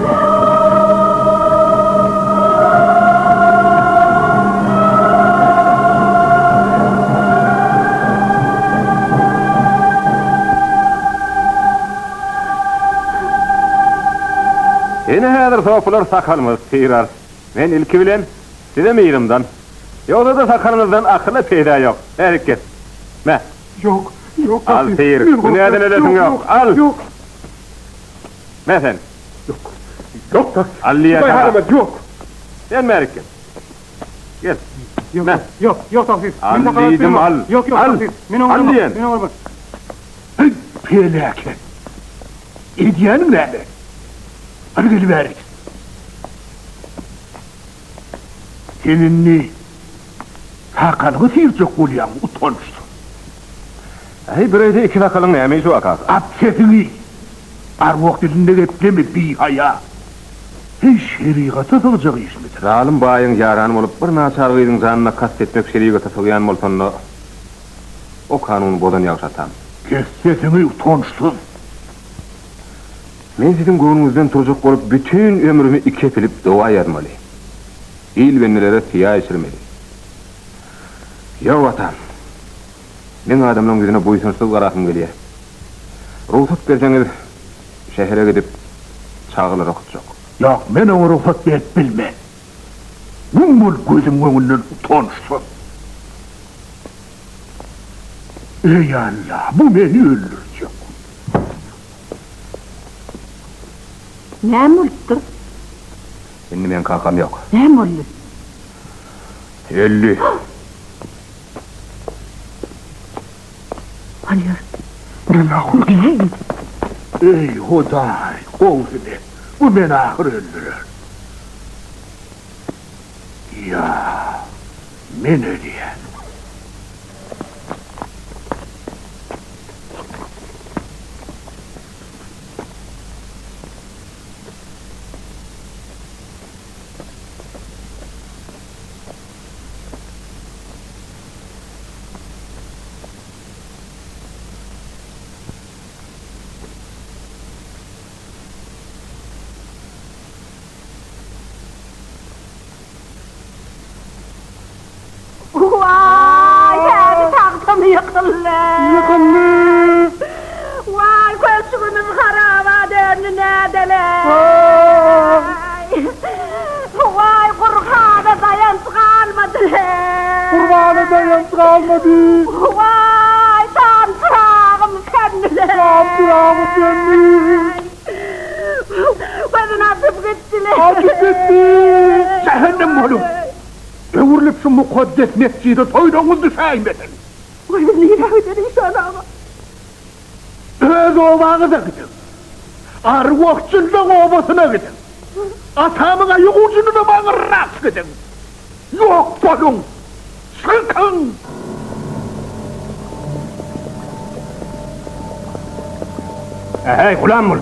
Yine hazır sopular sakalımız sıyırar. Ben ilki bilem, size mi yerimden? Yoksa da sakalınızdan akıllı peyda yok. Herkes. Me. Yok yok. Al sıyır. Dünyadan ölesin yok. Al. Yok. Me sen. Yok da. Al liye Bay sana. Haramet yok. Sen mi herkes? Gel. Yok taksir. Al dedim, al. Yok Al. taksir. Men Al diyen. Felaket. Ediyenim nerede? Hadi geliverin. Seninle Hakan'ı sıyıracak oluyan utançsın. Hey bireyde iki dakikalığın neymeyi şu akası. Absesini arvak dilinde gepleme bir haya. Hiç şerikata sığacak iş midir? Zalim bayın yaranım olup bir naçar gıydın canına kastetmek şerikata sığıyan moltonlu o kanunu bodan yavşatan. Kes sesini utançsın. Men sizin gönlünüzden turacak olup bütün ömrümü iki epilip dua yazmalı. İl benilere siyah içirmeli. Ya vatan, men adamların yüzüne boysunsuz qarasım geliyor. Ruhsat berseniz şehre gidip çağılır okutacak. Yok, men o ruhsat verip bilme. Bunlar gözüm önünden utançsın. Ey Allah, bu beni öldürecek. Ne mulktur? Şimdi men kakam yok. Ne mullu? 50. Hayır. Ey Huday, kovsunu, bu beni ahır öldürür. Ya, men ölüyen. Vay, kendi taktım yıkıldı. Vay, köşkünün haraba döndü nedeler. Vay, kurkada dayansı kalmadılar. Kurbanı dayansı kalmadı. Vay, tam çırağımız kendiler. Tam çırağımız kendiler. Gözün atıp gittiler. Atıp gitti. Cehennem oğlum. Öğürlüp şu mukaddes mescide soyduğunuz düşeyim edin. Vay, neyine ödedim sana ama. Öz ovağıza gidin. Arvokçundan obasına gidin. Atamına yuğucunu da bana rast gidin. Yok olun. Sıkın. Hey ulan mult.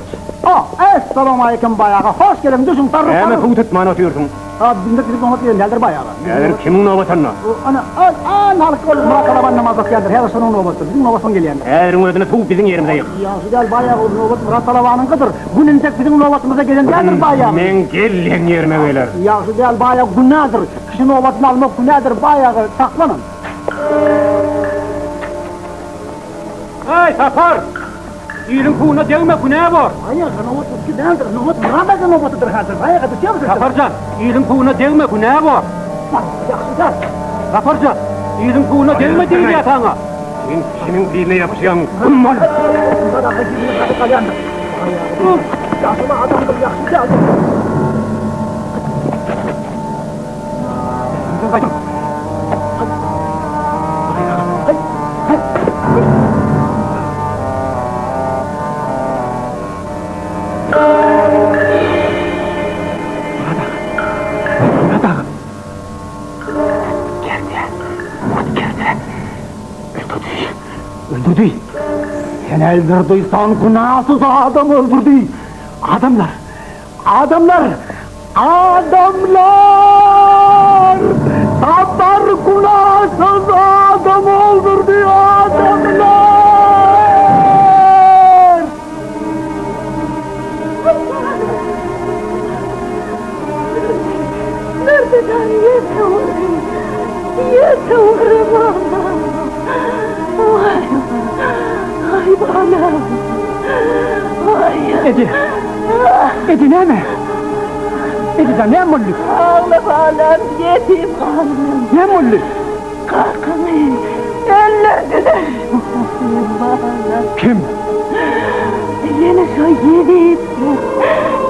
Esselamu aleyküm bayağı. Hoş geldin, düşün tarım. Hemen tut etmana atıyorsun. Binde gidip ona diyor, nedir bayağı? Nedir kimin novatanına? Ana, halık olup Murat Alaban namazı geldir. Her sonun novası, bizim novasın geliyen. Eğerin ödünü tuğup bizim yerimize yık. Ya gel bayağı o novası Murat Alaban'ın kıdır. Günün tek bizim novasımıza gelen nedir bayağı? Men gelen yerime beyler. Ya gel bayağı günahdır. Kişinin novasını almak günahdır bayağı. Saklanın. Hey Safar! İyinin kuğuna değme günah var. Hayır, novası ki nedir? Novası Muhammed'in novasıdır hazır. Bayağı kadar mısın? Safarcan, iyinin kuğuna değme günah var. Gel. Safarcan, iyinin kuğuna değme değil ya sana. Sen kişinin diline yapışan kummal. Bunda da hacimini kalyandır. Yaşlı adamdır, yaşlı geldi. Öldürdü. Sen öldürdüysen günahsız adam öldürdü. Adamlar! Safar günahsız adam öldürdü adamlar! Nereden yetavurayım? Yetavurayım Allah'ım. Ay bana. Ay. Edi ne mi? Edi ne mulli? Ağla bana yedim kanım. Ne mulli? Kalkımı öldürdüler. Bana. Kim? Yine yedim.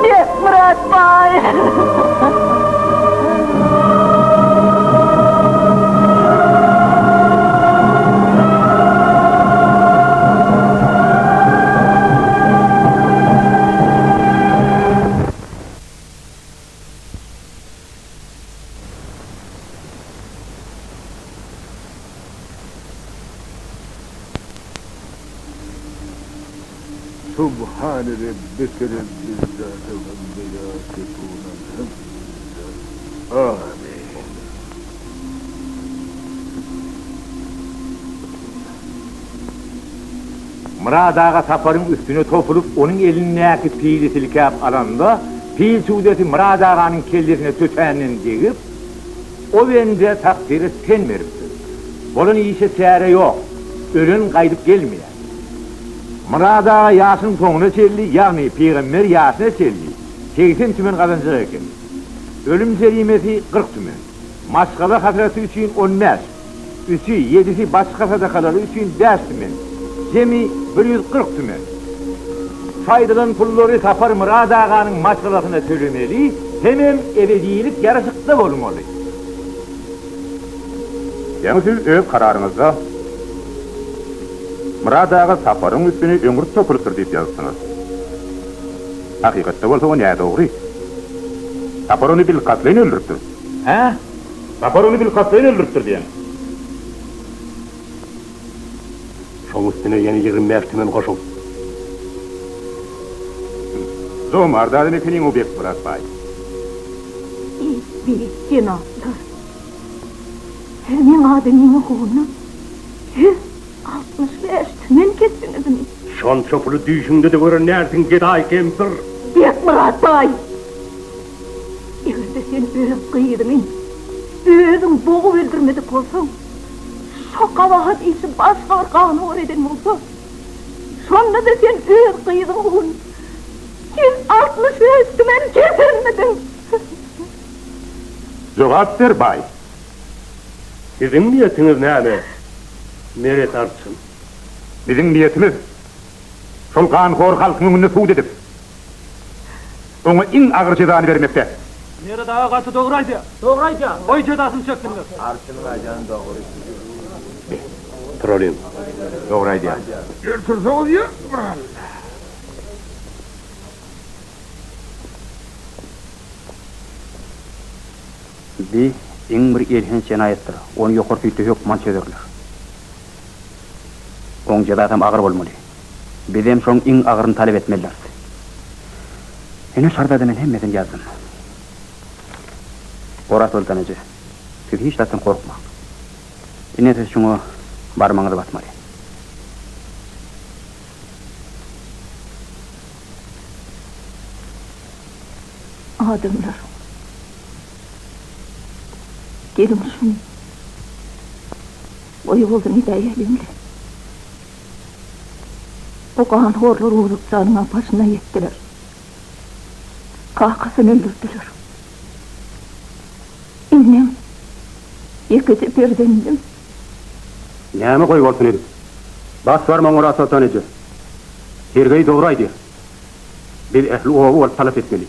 Ne Murat Bey. Subhan Rabbike Rabbil İzzati Amma Yasifun. Amin. Murad Ağa saparın üstüne topulup onun elindeki pili silkep alanda pil suudeti Murad Ağa'nın kellesine tütenin deyip o bence takdiri sen veripsin. Bunun işe seyre yok. Ölün kaydıp gelmiyor. Murad Ağa Yasin sonuna selli, yani Peygamber Yasin'e selli. 80 tümen kazancı eken. Ölüm serimesi 40 tümen. Maskala hasreti için 15. 3'ü 7'si başka sadakaları için 5 tümen. Cemi 140 tümen. Faydalan pulları sapar Murad Ağa'nın maskalasına söylemeli, hemen ebedilik yarışıklı olmalı. Yani siz öz kararınızda Murad Ağa saparın üstüne ömür topuluptur deyip yazısınız. Hakikatte olsa o ne doğru? Sapar onu bil katlayın öldürüptür. He? Sapar onu bil katlayın öldürüptür diyen. Şoň üstüne yeni 20 tümen koşun. Zomardadan ekinin objekt bırakmayın. Bir cenaplar. Senin adının oğluna 165 tümen kestiniz mi? Şon çopulu düýşüňde de gören nersin geday kempir. Bek Murat Bay. Eğerde sen öz kıyıdın, özün boğu öldürmedik olsan, şu kabahat isi başka bir kanı var eden olsa, sonunda da sen öz kıyıdın oğlun, 165 tümen kesilmedin. Cevap ver bay. Sizin niyetiniz näme? Meret artsın. Bizim niyetimiz şol kanhor halkyň önüne suud edip ona iň agyr cezany bermekde. Nere daha katı doğraydı. Doğraydı. Oy cezasını çektinler. Trollin. Doğraydı ya. Bir iň bir elhin cinayetdir. Onu yokurtuydu hükman çözürler. Oň cezasam agyr bolmaly. Bizem şoň iň agyryny talep etmeliler. Ene şarda men hemmesini yazdım. Orat oltanıcı. Siz hiç tatın korkma. Ine siz şunu barmaňyzy basmaly. Adamlar. Gelin şunu. O yoldan hidayelimle. O kan horlar uğrup canına başına yettiler. Kakasını öldürdüler. İnnem. Yekisi birdendim. Näme koy bolsun edip? Bas barmaň orat oltanıcı. Tergey doğraydı. Bir ehli oğu olup talep etmeli.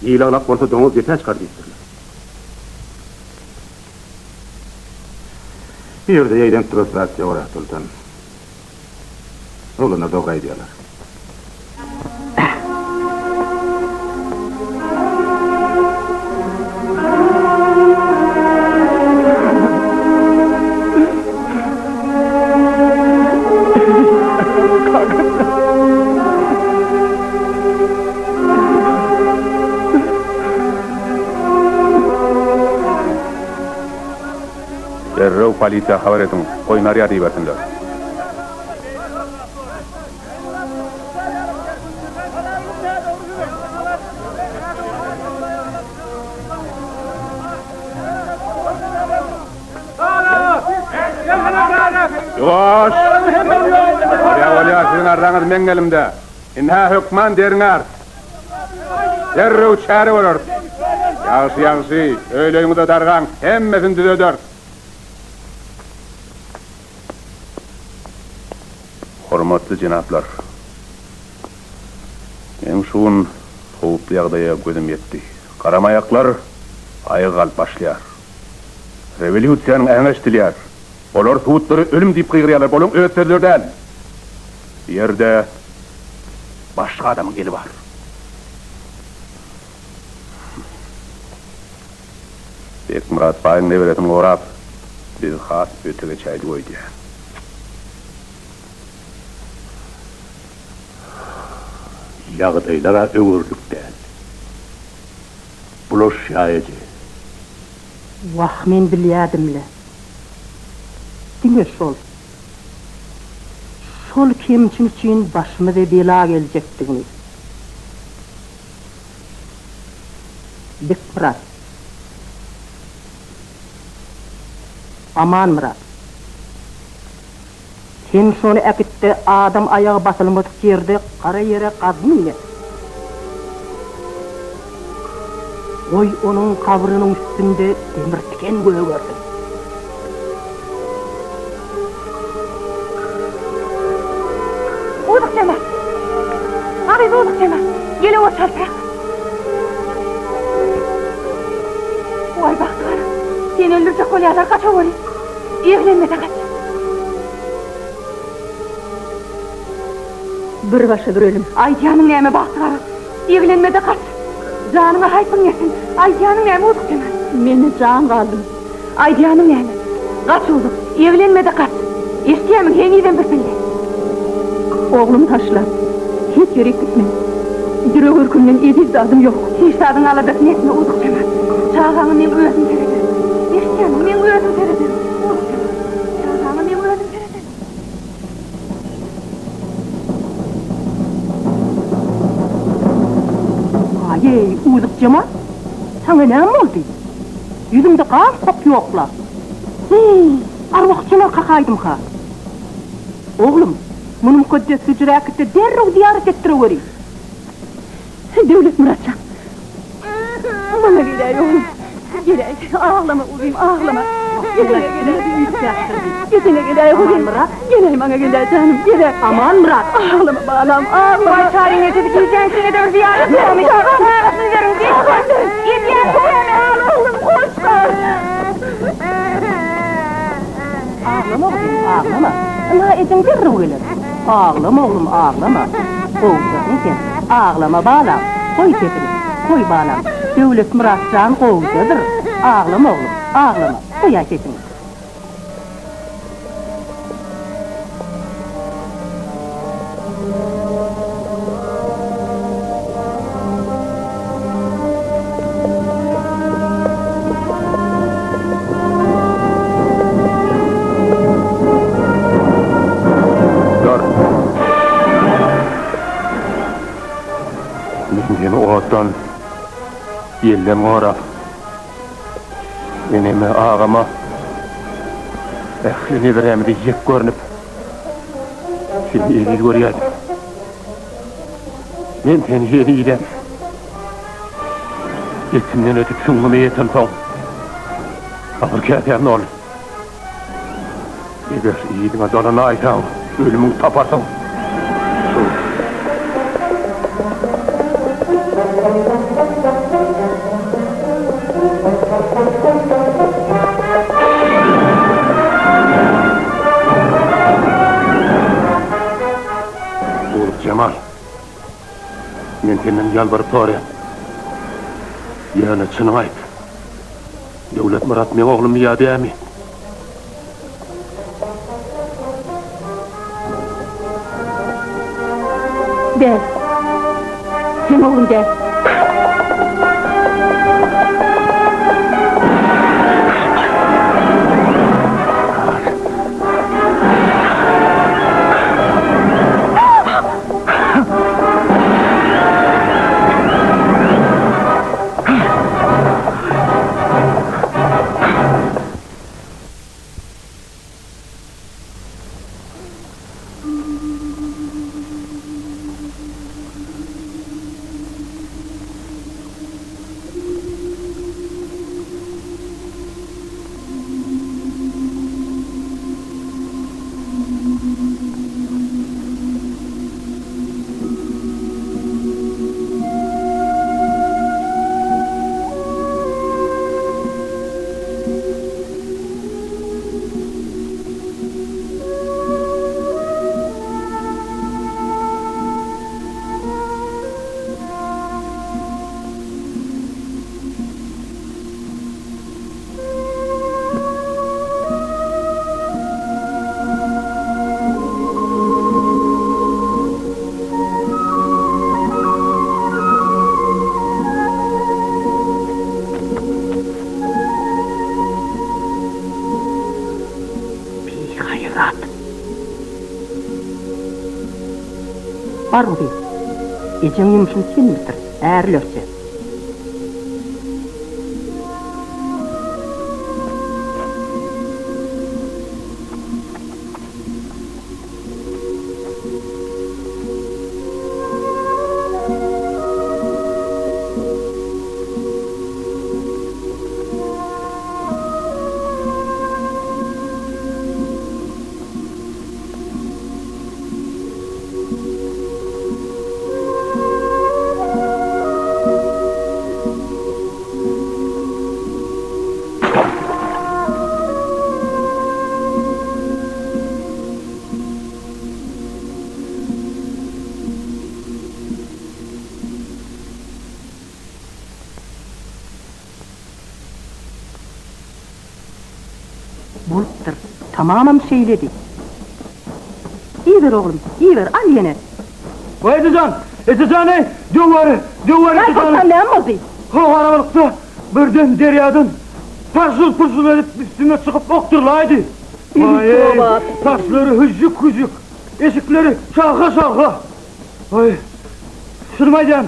Yiýlalak bolsa doňuz ýetäç kar diýipdirler. Bir yerde ýeýden frustrasiýa orat oltan. Olana dogray diýerler. Derrew polisiýa habar edin, oýnar ýady bersinler. Yoş! Ya sizin arranız men elimde. Inha hükman deriňär. Derrew çäre bolar. Ýaşy, öýleýiňi de dargan, hemmesini düzeder. Hormatly jenaplar. Men şuun howply ýagdaýa gözüm ýetdi. Karamaýaklar aýgal başlaýar. Rewolýusiýanyň äňeş dilýär. Olar suwutlary ölüm diýip gygyrýarlar, boluň öýtlerlerden. Ýerde başga adamyň eli bar. Bek Murat Baýyň neberetini gorap, bir has ötege çaýdy goýdy. Ýagdaýlara öwürlük däl. Bular şaýaty. Vah, men bilýädimle. Diňe şol. Şol kimçin üçin başymyza bela geljekdigini. Bikrat. Aman Murat. Sen şonu äkitde adam ayağı basylmadyk ýerde qara ýere gazmyňy. Oy onun kabrynyň üstünde demir tiken göýgördi. Uyduk deme. Abi uyduk deme. Gele o çalsak. Vay baktığına. Seni öldürecek kolyalar kaça vurayım. Evlenme de kaç. Bir başıdır ölüm. Ay canım neyme baktığına. Evlenme de kaç. Canıma haypın yesin. Ay canım neyme uyduk deme. Meni can kaldım. Ay canım neyme. Kaç olduk. Evlenme de kaç. İsteyemin yeniden bir bildi. Oğlum taşla. Hiç yere gitme. Yürek ürkümden ediz adım yok. Hiç tadın aladık nesine uyduk deme. Çağağını men özüm teredim. İsteyemin men özüm teredim. Uyduk deme. Çağağını men özüm teredim. Ay, uyduk Cemal. Sana ne oldu? Yüzümde kan top yokla. Arvaq Cemal kakaydım ha. Oğlum, bunu mukaddes hücreakette derrew ziyaret ettireweri. Devlet Muratcan. Bana gel oğlum. Gel, ağlama oğlum, ağlama. Gel gel oğlum. Gel bana gel canım, gel. Aman Murat. Ağlama bağlam, ağlama. Vay tarihine tepkiyeceksin, seni de ziyaret olmuş. Ağlamasını verin, gel ağla oğlum, koşma. Ağlama oğlum, ağlama. Ama edin derrew gelir. Ağlama oğlum, ağlama. Kovdun sen, ağlama bağlam. Koy tepini, koy bağlam. Devlet Muratcan kovdadır. Ağlama oğlum, ağlama. Koy sesini. Mendemi oğattan yellem orap. Meneme ağama ehlini veremdi yek görünüp seni eli görüyordum. Men seni yeniydim. Etimden ötüp şunlumu yetim son. Ağır kâtem ne olur? Eğer iyiliğine dolana aytan ölümün taparsın. Cemal, men senden yalvarıp torayam. Ýa-ni çynyň aýt. Devlet Murat men oğlum ýa-dämi? Del. Sen oğlum del. Var mı değil? Ecen yumuşun sen midir? Eğerlerse. Buluptur. Tamamen şeyledi. İyi ver oğlum, iyi ver, al yine. Vay Etecan ey, duvarı Ay korktan ne oldu? O arabalıkta birden deryadan pırsıl edip üstüne çıkıp okturlaydı. Vay ey, taşları hıcık, eşikleri şarka. Vay, sırmayacağım.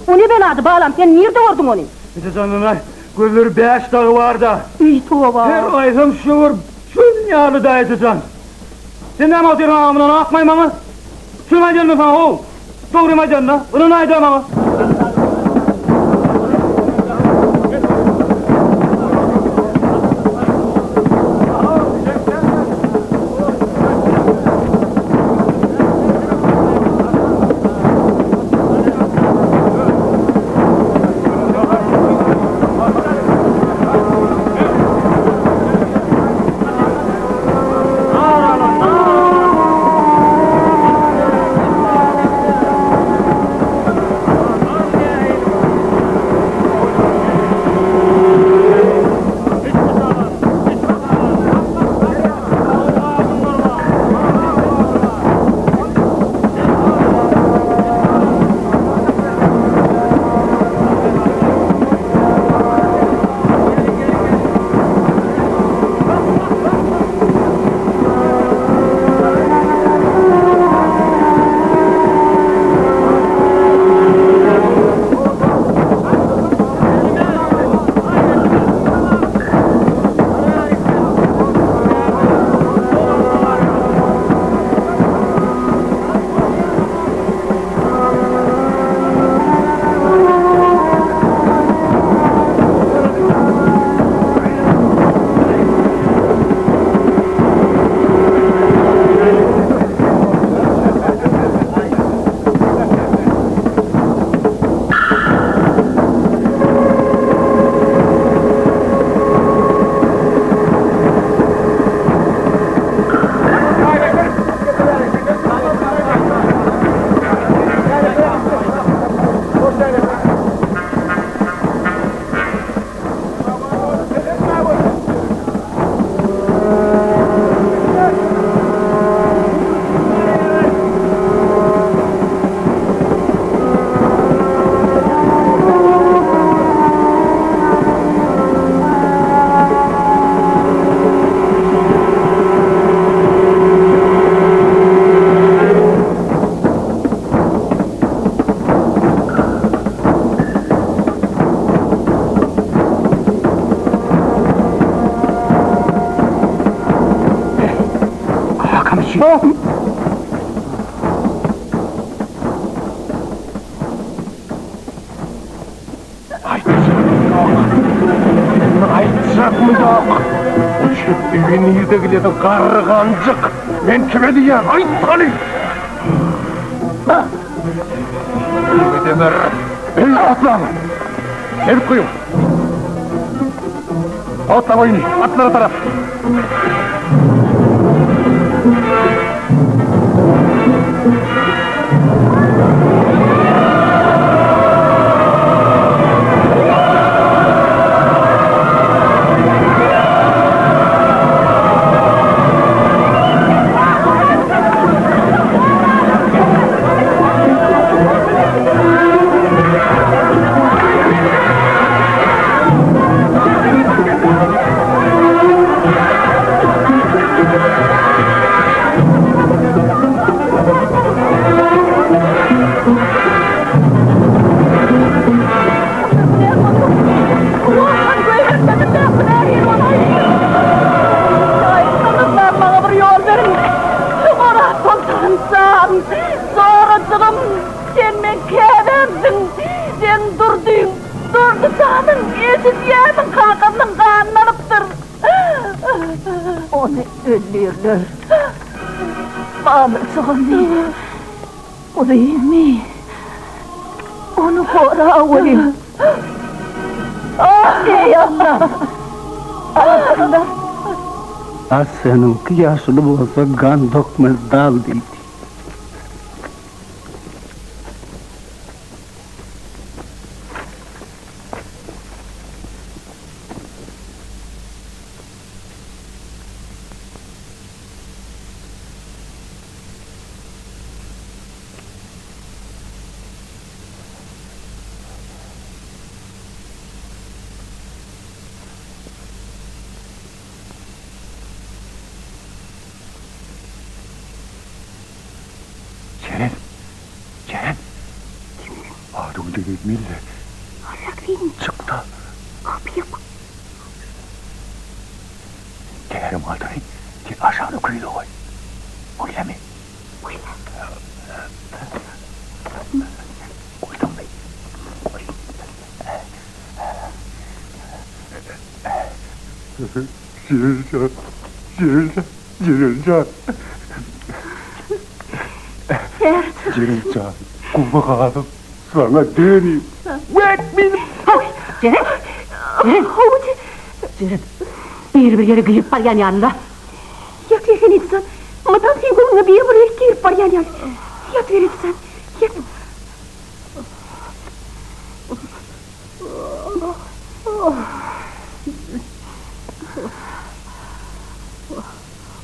O ne beladı bağlam, sen nerede vurdun onu? Etecan'ın ay, gözleri 5 dağı var da. İyi tuğba. Her aydım şuur, şunyalı da Etecan. Sen ne yapıyorsun ağamından akmayın bana? Sırmayacağım mı sana oğul? Doğrumayacağım da, bunun aydı ama. Aytacak mı yok? O çiftliğin yüzdekileri kargancık. Ben kime diyeyim? Ayt Ali! Ömer, el atlan! El koyun! Atla oyunu, atlara taraf! Sağım, sorucum, sen men kebemsin, sen durdu sağımın, esizyemin kakımın kanlanıptır. Onu öldürürler. Mahmut Sami, o değil mi? Onu kora olayım. Ah ey Allah! Allah! Az senin kıyasını olsa kan dokmaz dal değil. Ceren. Ağrım değil millet. Ayaklıyım. Çıktı. Kapıyı Değerim aldırın. Git aşağı kıyıda koy. Öyle mi? Öyle. Koydum ben. Cirilcan. Cirilcan. Kuma kaldım. Sana döneyim. Ceren! Ceren! Bir yere giyip var yani Allah. Yat yesen etsen. Matan sen koluna bir yere giyip var yani. Yat ver etsen. Yat.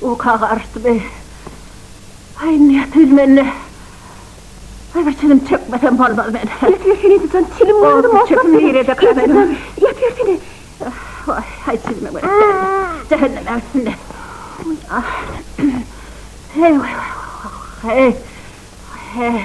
O kağardı be. Ay ne tülmenle. Ay bir çilim çekmeden olmaz ben. Yat versene etsen. Çilim vardı mı? Çekimli yere de kadar. Yat versene. Ay çilime böyle. Cehennem ersin. Hey vay vay. Hey. Hey.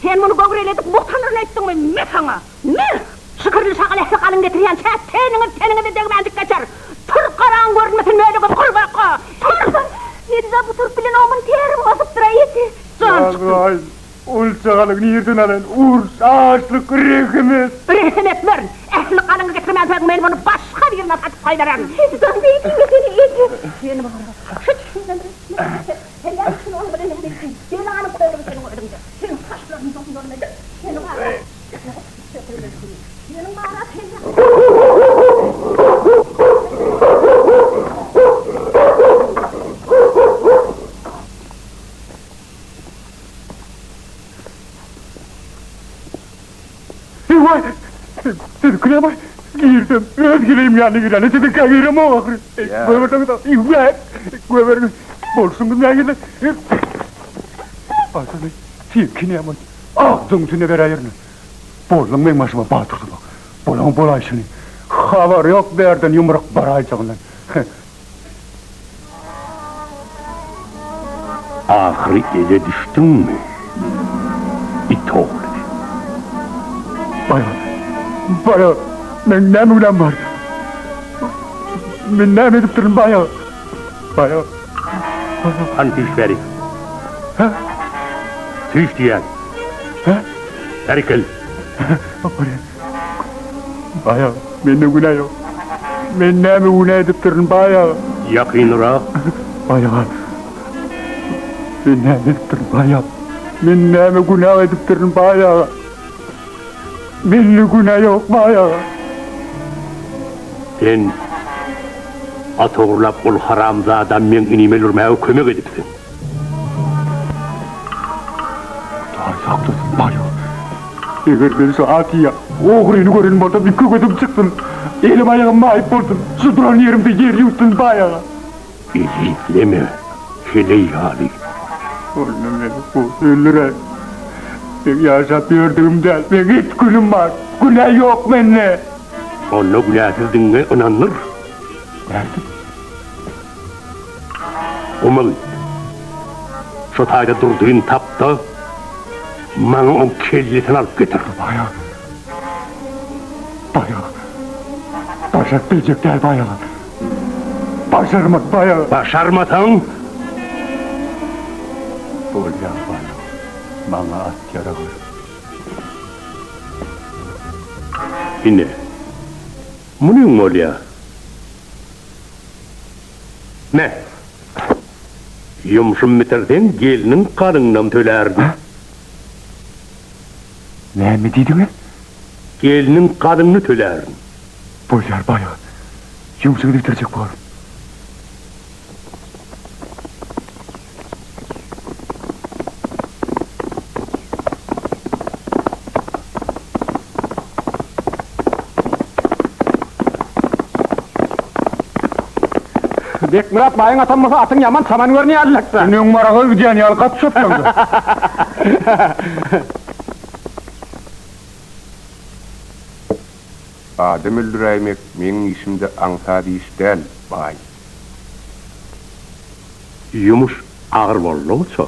Sen bunu göğreledik, muhtanırını ettin mi? Ne sana? Ne? Şıkırlı şakalı kalın getiriyen tenini de degmendik geçer. Türk karan görmesin böyle bir kul bakı. Türk! Yedide bu Türk bilen oğmun terim basıp dura yeti. Ay, ulçakalın niyetini alın. Urs, ağaçlık, rehmet. Rehmet verin. Ehli kalını getirmeyen pekmeyin bunu başka bir yerine satıp kaydararım. Sen de itin de seni yeti. Seni bakalım. Şut şundan sen yapsın onu böyle ne bilsin. Seni anı koyalım seni ödümce. Senin saçlarını dokun görmedi. Seni var. Senin bağıra seni. Vay! Seni kıyamay. Girdim. Özgüreyim yani girene. Seni kıyamam o akırı. Güverden da. İvlet. Güverden. Bolsun ya gidin. Aslı. Sen kıyamay. Ağzın üstüne ver ayırını. Bolun benim başıma batırdı bak. Bolun bol ayşını. Haber yok derden yumruk barayacağından. Ahırı ele düştün mü? İt oğlu. Bayağı, ben ne mülen var? Ben ne edip durun bayağı? Hani düş verin? Ha? Düş diyen. Ha? Erkel. Bayağı, ben ne günah yok. Ben ne günah edip durun bayağı? Yakın ra. Bayağı. Ben ne edip durun bayağı? Ben ne günah edip durun bayağı? Belli günah yok bayağı. Sen at uğurlap ol haramzadan men inime lürmeye kömek edipsin. Daha yaktın bayağı. Eğer ben şu atiya oğrunu görün burada bir kökedim çıksın. Elim ayağım mahip olsun. Şu duran yerimde yer yutun bayağı. İzleme. Şeley hali. Oğlum beni öldüre. Ben yaşap gördüğümde ben hiç günüm var. Günah yok bende. Onu günahsızdığına inanır. Nerede? Umul. Şu tayda durduğun tapta bana o kellesini alıp getir. Bayağı. Başarabilecekler bayağı. Başarmak bayağı. Başarmasan? Bolya bayağı. Bana at yara koy. Yine. Bunun bolya. Ne? Yumuşum bitirden gelinin karından tölerdi. Ne mi dedin? Gelinin karnını tölerdi. Boylar bayağı. Yumuşunu bitirecek bu. Bek Murat bayın atanmasa atın yaman saman görünüyor allaksa. Senin marağı gideceğin yalkat çöpüyordu. Adam öldüreymek benim işimde ansadi iş değil, bay. Yumuş ağır bollu olsa,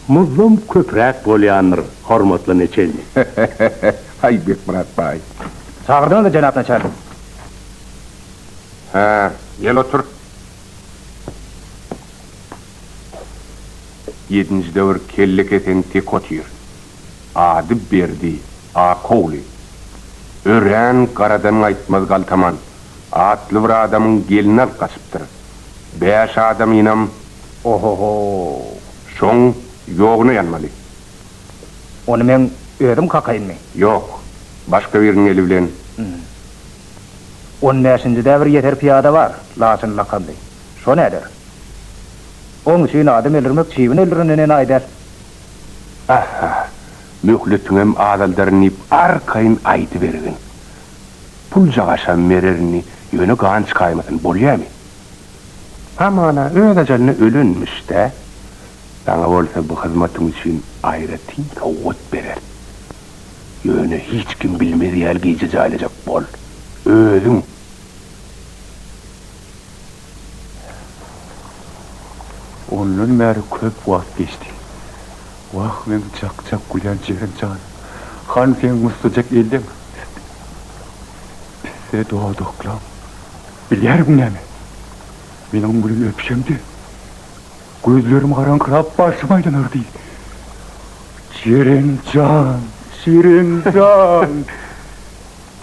muzlum köprek bolyanır, hormatlı neçelni. Hay Bek Murat bay. Çağırdın da cenab neçerdim. Ha, gel otur. 7. dövür kelle keten tek otur. Adı berdi, akovli. Ören karadan aytmaz galtaman. Atlı bir adamın gelini al kasıptır. 5 adam inam. Ohoho. Şoň yoğunu yanmalı. Onu men ödüm kakayın mı? Yok. Başka birinin eli bilen. 15. devir yeter piyada var. Lasın lakandı. Şo nedir? Onun için adam öldürmek çiğvin öldürünün ayder. Aha. Möhletüňem adaldaryny arkayın aýdy bergin. Pul jagaşan mererini ýöne gan çykaýmasyn bolýarmy? Hamana öňejalny ölünmüş-de. Daňa bolsa bu hyzmatyň üçin aýratyn kowut berer. Ýöne hiç kim bilmedi ýer gije jaýlajak bol. Özüň. Onun meri köp wagt geçti. Vah men çak gülän jerin can. Han sen mustacak eldin. Bize doğduklam. Bilýärmiň näme? Menin bunu öpüşemdi. Gözlerim garaňkyrap başym aýlanardy. Jerin can.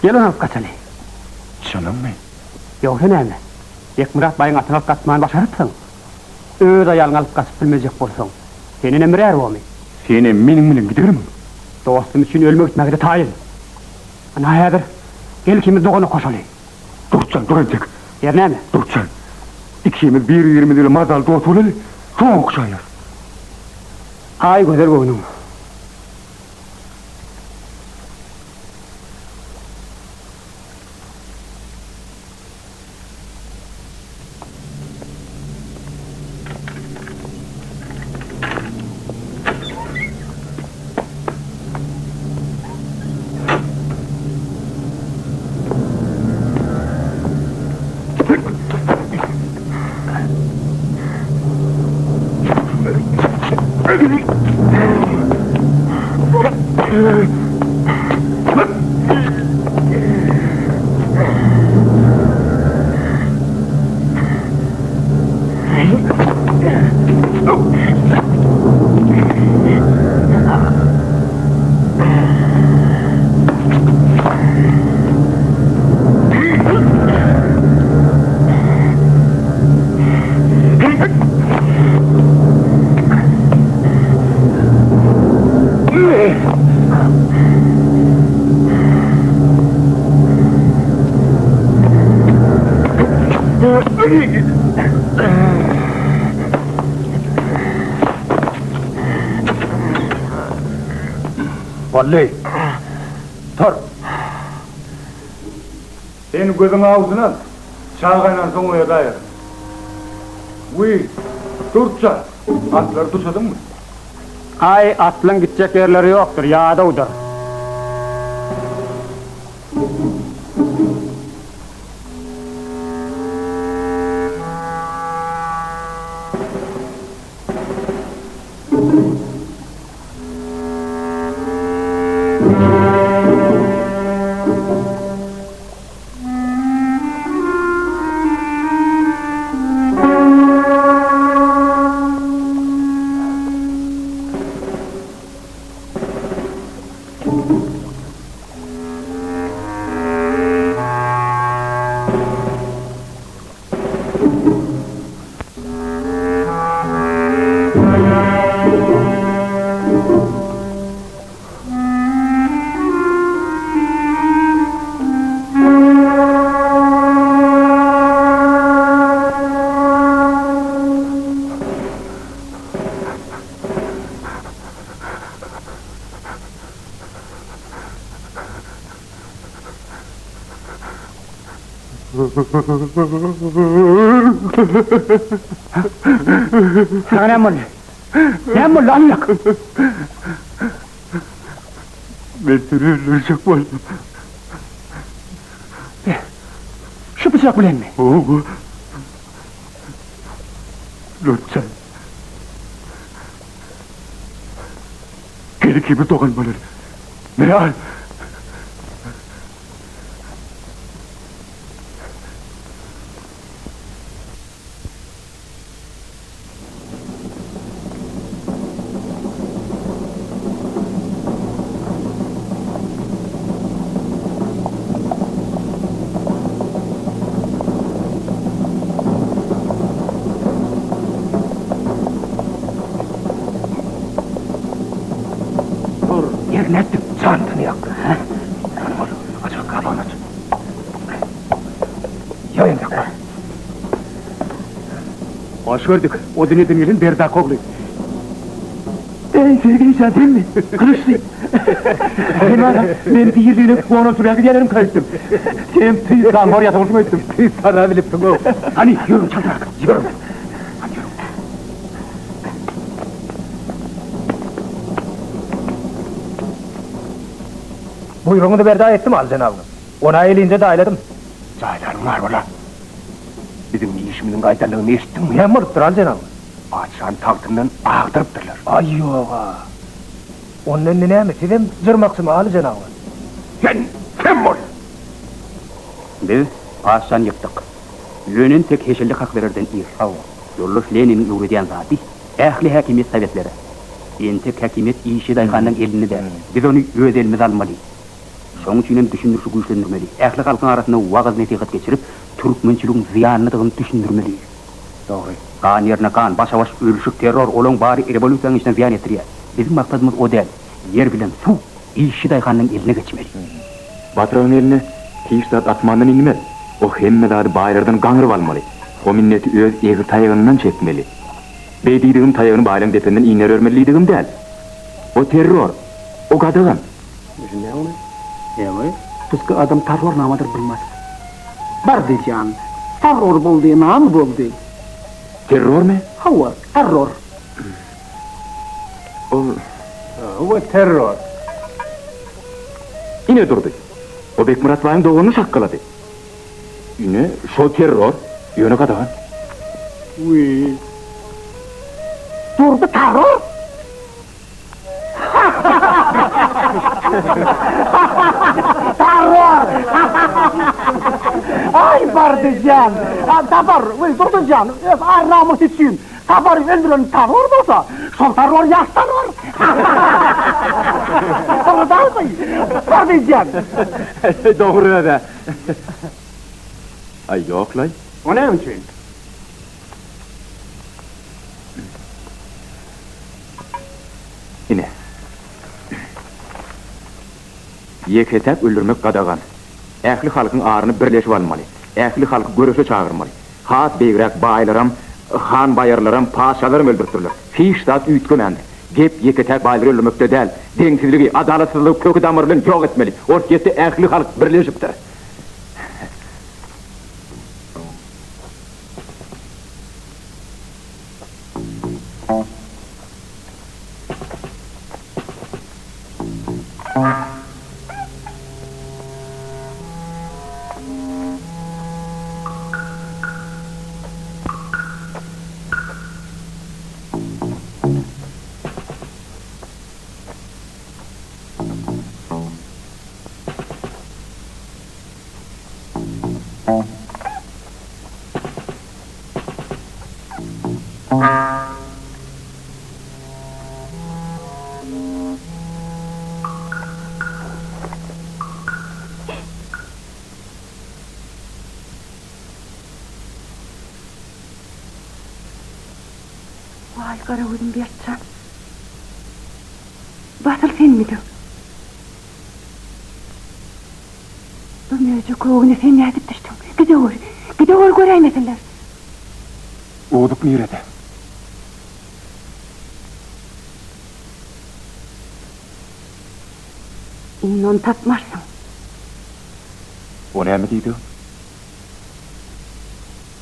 Gelin alıp kaçalı. Canım mı? Yoksa näme? Bek Murat bayın atın alıp kaçmaýan başarıpsın. Öz ayağını alıp kaçıp bilmeyecek bolsaň. Senin emrer o mu? Seni menin bilen giderim. Dostum için ölmek gitmekde tayin. Ana hayadır. Gel ikimiz de onu koşalı. Durcan duracak. Yer näme? Durcan. İkimiz 1.20 lira mazal dost olalı. Son okşayar. Ay güzel boynum. Vallahi. Tor. Sen gözün ağzına çağayla soňuya daýar. Uy, durça. Atları tutadın mı? Ay atlın gidecek yerleri yoktur, yağdaudur. Sana ne mi lanlık? Ben seni öldürecek oldum. Şu bıçak bilen mi? Oğlum. Lütfen. Geri gibi dokunmaları. Meral. Yerine ettim, çantını yak. Aç bak, kapağını aç. Yayın yakma. Hoş gördük, o dinledin yerin berdak oğlu. Ey sevgili insan değil mi? Kılıçlı. Ben tiyirliğine kuğanın sürekli gelirim kaçtım. Sen tıysan var yatırmış mı ettim? Tıysan biliptim o. Hani yürü çantını yak, yürü. Buyruğunu da berda ettim al cenabını. Ona elince dayladım. Cahillarım var mı lan? Bizim işimizin kaytarlığını eşittin mi? Yemurttur al cenabını. Padişahın tahtından ağdırıptırlar. Ay yoga. Onun önüne ne mi? Sizin zırmaksımı al cenabını. Sen bol! Biz Paşa'nı yıktık. Lenin tek heşellik hak verirden ir. Yolluş Lenin'in uğrediyen zati, ehli hakimiyet sovetleri. En tek hakimiyet işi dayıkanın elini de, biz onu öz elimize almalıyız. Şoň üçin düşündürüşi güýçlendirmeli. Ähli halkyň arasynda wagaz netihat geçirip, türkmençiligiň ziýanyny düşündirmeli. Dogry. Kan ýerine kan, başa baş ölüşük terror, olaň bary revolýusiýanyň içinden ziýan etdirýär. Bizim maksadymız o däl. Yer bilen suw, işi daýkanyň eline geçmeli. Batyryň eline Tişdat atmandan inmeli. O hemme dady baýlardan gaňryp almaly. O minneti öz egi taýagyndan çekmeli. Beýdidigim taýagyny baýlan dependen iner örmelidigim däl. O terror, o gadygan. Ne onu? Evet, tuzka adam terror namadır bilmez. Bardican, terror boldy, nam boldy. Terror mu? Hawa, terror. O terror. Yine durdu. O Bekmurat Bay'ın doğunu şakkaladı. Yine şo terror, yönü kadar. Uy. Durdu terror. Terror! Ay Bardican! Tapar, durducan, ar namus için. Tapar öldüren terror bolsa, şol terror yaş terror. Orada mı? Bardican! Doğru da. Ay yok lan. O ne için? Yine. Yeketek öldürmek qadagan. Ähli halkyň aryny birleşip almaly. Ähli halky görüşe çağırmaly. Has beýrek baýlaram, han baýarlaram, paşalaram öldürtürler. Fiştat üýtgenen. Gep yeketek baýlary öldürmekde däl. Deňsizligi, adalatsızlygy kökü damarlaryny ýok etmeli. Ortaýetde ähli halk birleşipdir. Vay kara oğlum Berkcan. Basıl sen miydin? Dümeyece koğunu sen ne edip düştün? Gide or göreymesinler. Oğuduk mu yüredi? İnnon tapmarsın. O ne mi deydi?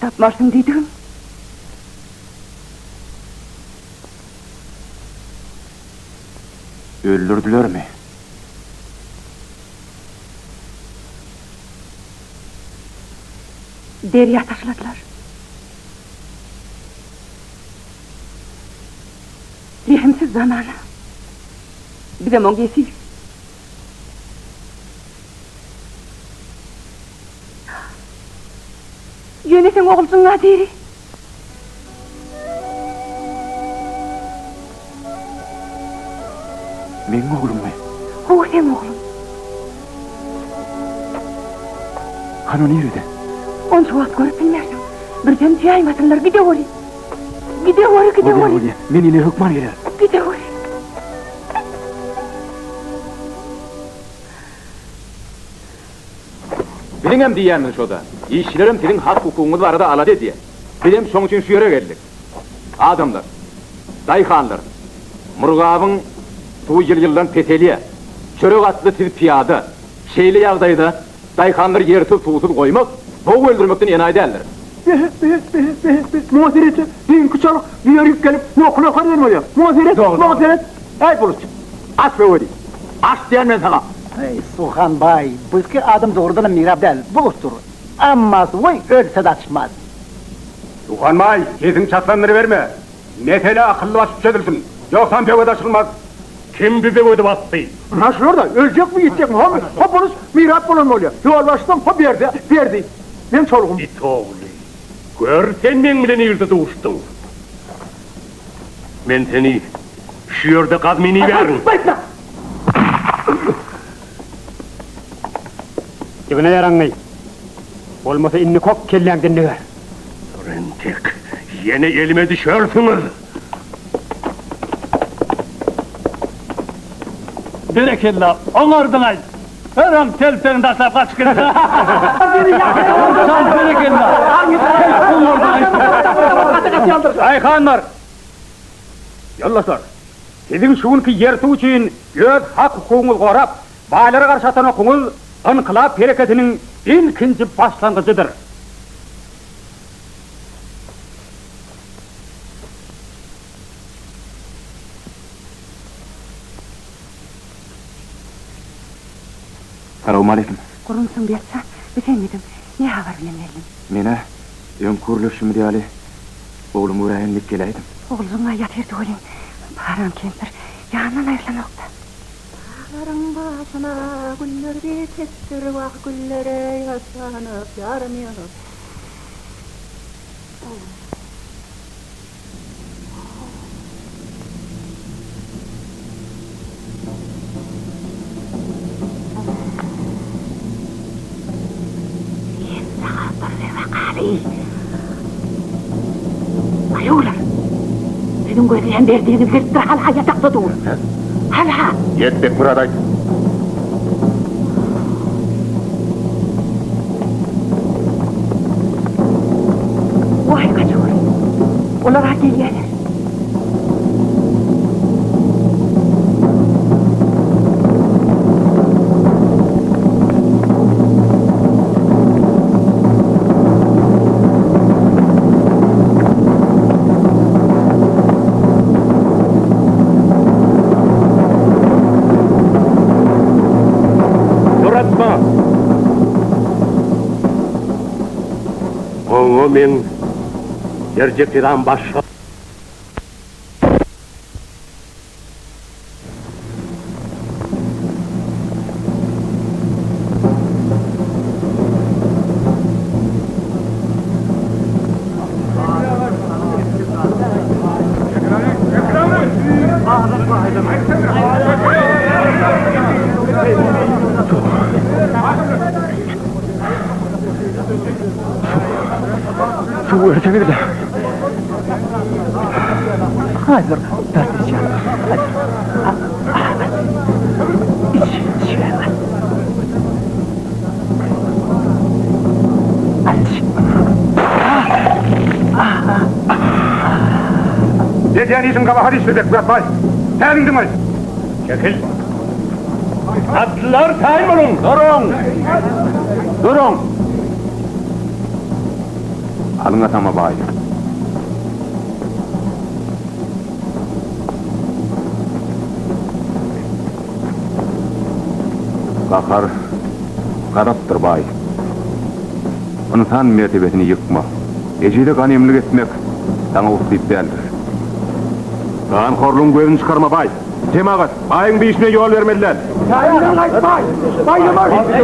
Tapmarsın dedim. Öldürdüler mi? Derya taşladılar. Rihimsiz zamanı. Bir de mongesi. Yönesen oğulsun adiri. Benim oğlum mu? O sen oğlum. Hanı nerede? Onca vaat görüp bilmersin. Birden tüyaymasınlar, gide ori. Gide ori. Men ile hükman gelir. Gide ori. Bilingem diýärmiň şoda. İşçilerim senin hak hukugyňy barada alady diye. Bilim şoň üçin şu ýere geldik. Adamlar, daýhanlar, murgabyň bu ýyl-ýyldan peteliye, çörek atly tiz piyada, şeýle ýagdaýda daýhanlar ýertip tutup goýmak, bow öldürmekden ýene aýdallar. Muhasireti, din kıçalık, bir yörük gelip, nokuna karıyorum oluyor. Muhasiret, ey polis, aç be öyle, aç diyen ben sana. Ey Suhan Bay, bizki adım doğrudan mirab değil, buluştur. Amma vay ölse de açmaz. Suhan Bay, kesin çatlanları verme. Mesele akıllı basıp çözülsün. Yoksa pevede açılmaz. Kim bize öde bastı? Nasıl orada, ölecek mi gidecek mi? Ha polis, mirab bulan oluyor. Yol baştan, ha verdi. Ben çoluğum. İt oğlu. Gör sen men bilen ýerde duşdun. Men seni şu ýerde gazmini berin. Baytla! Ýöne ýaraňy. Bolmasa inni kok kelläňden neger. Rentek, yine elime düşersiniz. Berekella, oňardyňaý. Her an telpeni taşlap kaçık edin. Sen berekella. Ayhanlar! Yollaşlar! Sizin şuunki yertu üçün göz hak hukuğunuz gorap, bağları karşı atan okunuz, ınkılap hareketinin ilkinci başlangıcıdır. Assalamu alaikum. Kurumsun Berkcan, sen miydin? Ne haber bilen geldin? Mene, öňkürleşim diýeli, oğlum uğraýan geleydim. Oğluna yatırdı oğlum. Param kempir, yanından ayrılamakta. Dağların başına güller bitestir, vah güllere yaslanıp yarım yanıp. Ayular, senin gözleyen verdiğiniz zirttir halha yatakta dur. Halha! Yetdik buraday. Vay kaçıyor. Olara geliyorlar. Oňa men gerçekden başga Su örtüğü de. Hazır. Tartışacağım. Hazır. İç. Şöyle. Dediğin için kaba hadi söyledik Murat Bey. Sen dinlemeyin. Çekil. Atlılar tayin olun. Durun. Durun. Alın atama bayi. Bakar, karattır bayi. İnsan mertebesini yıkma. Eceli ganimlik etmek sana usluyup değildir. Kan korluğun gözünü çıkarma bay. Cemaat, bayın bir işine yol vermediler.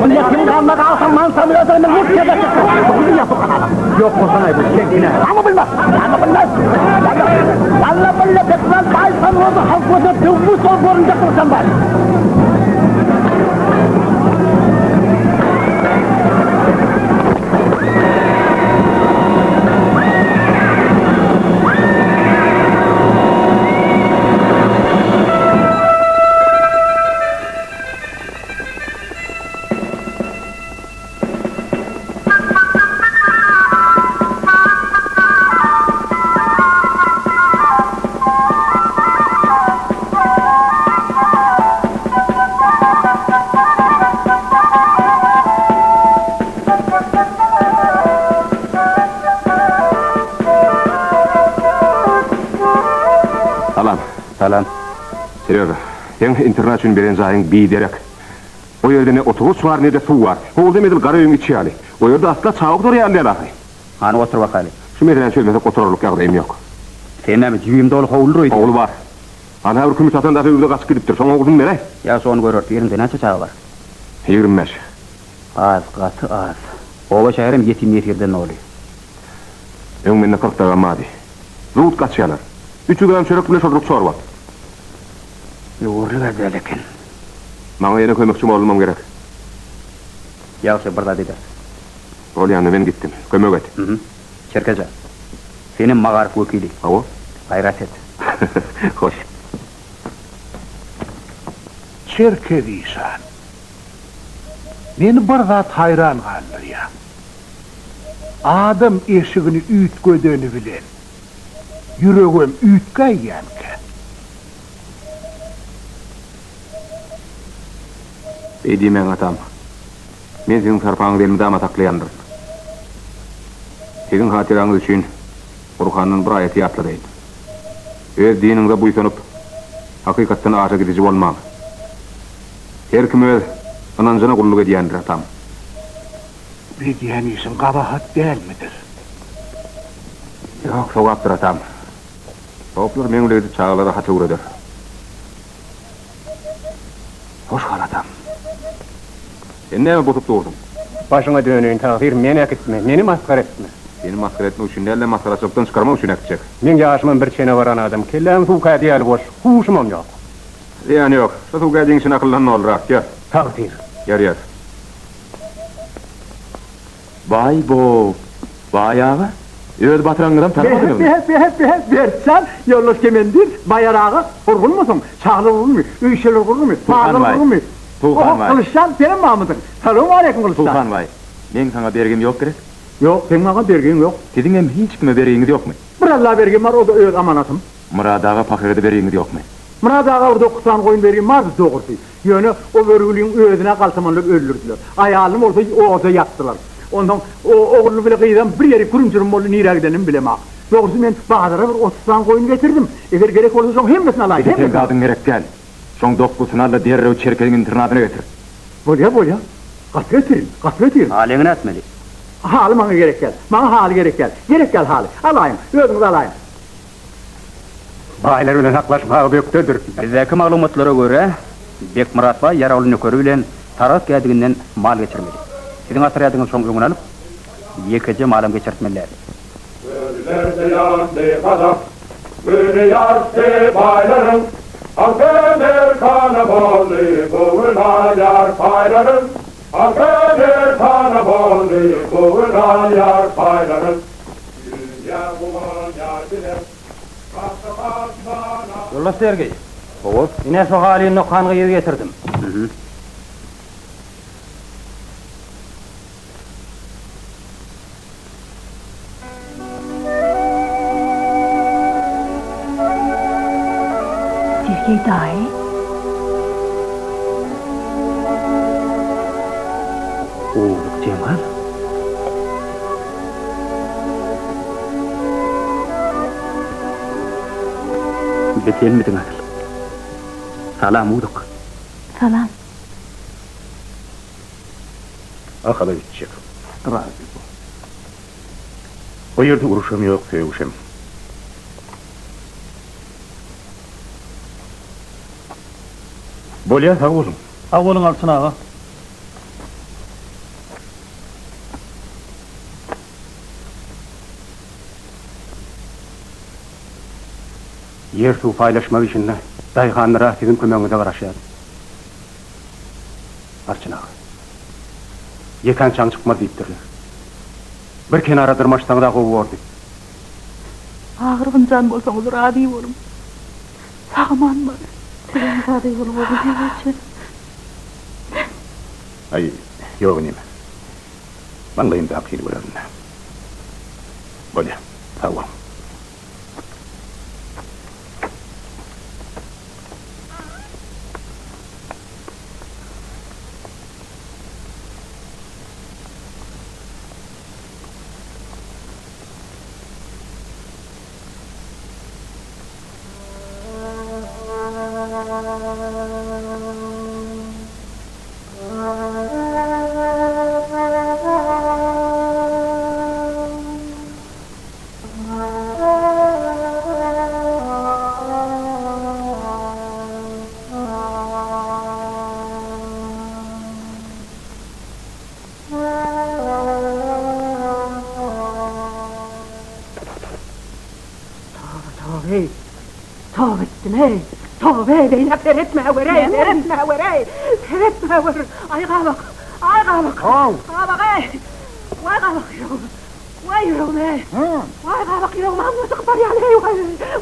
Milletin kanına kalsın mansamı ödemir mutlaka bunu yapıp yok mu sana bu şekline ama bilmez Allah billah bekler baysan oldu halkıda tüvbü sol görünce kırsan bay Salam. Seryoga, sen internat üçün beren zayın biderek. O yerde ne otobüs var ne de su var. Oldu medil gara öğün içi ali. O yerde asla çağık dur yandı alahi. Hani otur bakalım. Şu medelen söylemesek otururluk yağdayım yok. Senin mi cibim dolu oğul ruydu? Oğlu var. Ana bir kümüt atan da öyle kaçıp gidiptir. Son oğlun nere? Ya son görür. Yerinde ne çağı var? 25. Az, katı az. Ova şehrim yetim yetirden ne oluyor? Ön menne 40 daga madi. Zuhut kaçyalar. 3 gram çörek bile şodruk sorvat. Yoğurlu gözelekin. Bana yine kömekçim olmam gerek. Yağsı burada dedi. Ol yanına ben gittim. Kömek et. Çerkece. Senin mağarif vekili. Avo? Gayret et. Hoş. Çerkeziysen. Meni bir zat hayran kaldır ya. Adam eşigini ütgödeni bilen. Yüreğim ütgayyanken. Beydimen atam. Men senin sarpağın elimi dama taklayandır. Senin hatiranız için Kur'an'ın bir ayeti yatladaydı. Öz dininde buysanıp hakikatten aşa gidici olmam. Her kim öz anancına kulluk ediyendir atam. Bir diyenisin kabahat değil midir? Yok, sokaptır atam. Toplar menuleydi çağları hatı uğradır. Hoş kal atam. Sen ne mi botup doğurdun? Başına dönüğün takdir menek etme, meni maskar etme. Seni maskar etme için elle maskaracılıktan çıkarma için akacak. Men yaşımın bir çene varan adam, kellen suka diyal boş, huşumam yok. Yani yok, şu suka için akıllan ne olur ak, gel. Takdir. Yar. Vay bo, vay ağa. Öz batırangıdan tanımadın mı? Berçan, yollos kemendir, bayarağı, vurgun musun? Çağlı vurgun mu? Üyşeli vurgun mu? Bağlı vurgun mu? Tuğhan vay. Kılıçcan senin Mahmud'un. Selamun aleyküm Kılıçcan. Tuğhan vay. Men sana bergim yok gerek. Yok, senin bana bergin yok. Dedin hem hiç kime berginiz yok mu? Biraz bergin var, o da öz amanatım. Murad ağa fakirde berginiz yok mu? Murad ağa orada kusan koyun bergin vardı doğrusu. Yani o börgülüğün özüne kalsamanlık öldürdüler. Ayağım orada yattılar. Ondan o oğlu bile kıyıdan bir yeri kurumcurum oldu nire gidenim bilemem. Doğrusu ben Bağdar'a bir 30 koyun getirdim. Eğer gerek olursa son hemmesini alayım. Sen kaldın gerek gel. Son dokkusunu alla derrev çerkeğin internatına getir. Bolya. Kat getirin. Halini etmeli. Halı bana gerek gel. Bana halı gerek gel. Gerek gel halı. Alayım. Özünüzü alayım. Baylar öyle haklaşma büyüktedir. Bizdeki malumatlara göre Bek Murat Bey yaralı nökörü bilen Taras geldiğinden mal geçirmeli. Sizin asriyatınız son ürün alıp yekece malum geçirtmeliler. Ölülerde yandı kadam, böyle yardı baylarım. Akşener kana boldu, kovuna yar paylarım. Akşener kana boldu, kovuna yar paylarım. Yolla Sergey. Oğuz. Yine şu halini kanğı yeri getirdim. Sergey dahi. Oğluk Cemal. Betel miydin adıl? Salam uyduk. Salam. Akala gidecek. Razı bu. O yerde uruşam yok, sevuşam. Bolya sağ olun. Avulun altına ağa. Yer su paylaşmak için de dayıhanlara sizin kömöğünüze karışıyordu. Arçın ağa. Yekan çan çıkmaz deyiptirler. Bir kenara dırmaşsan da kovu ordu. Ağırgın can bolsaňyz rady bolum. Sağman var. Sen rady bolum diýerçi. Ay, yok nime. Manlayın da akil bularına. Bolya, sağ olun. Tövbe ettim hey. Tövbe beyler seyretme verey, seyretme verey. Seyretme ver. Ayğa bak. Ayğa bak. Ayğa bak hey. Ayğa bak yo. Vay yo ne? Ayğa bak yo mamma sıkbar ya hey vay.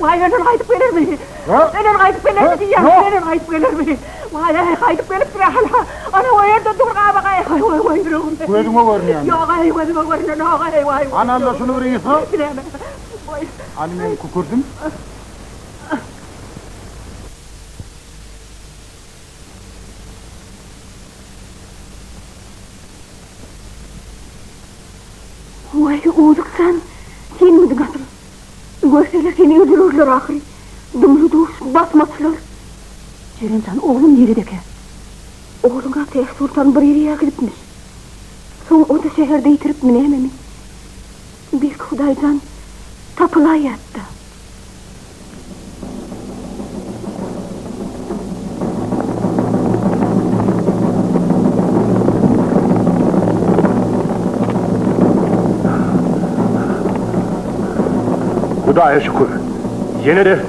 Vay önün kayıp gelir mi? Önün kayıp gelir mi diye. Önün kayıp gelir mi? Vay hey kayıp gelip bir hala. Ana o yerde dur ayğa hey. Vay vay yo. Gözüme görünüyor. Yok hey gözüme görünüyor. Hey vay. Ananda şunu verin yıkı. Bileme. Vay. Annem kukurdum. Vay oğluk sen. Sen miydin asıl? Görseler seni öldürürler ahiri. Dımlı doğuş basmasılar. Cerencan oğlum neredeki? Oğluna Teh Sultan bir yere gidipmiş. Son o da şehirde yitirip mi neyme mi? Bir Hudaycan tapıla yattı. Hudaya şükür. Yine de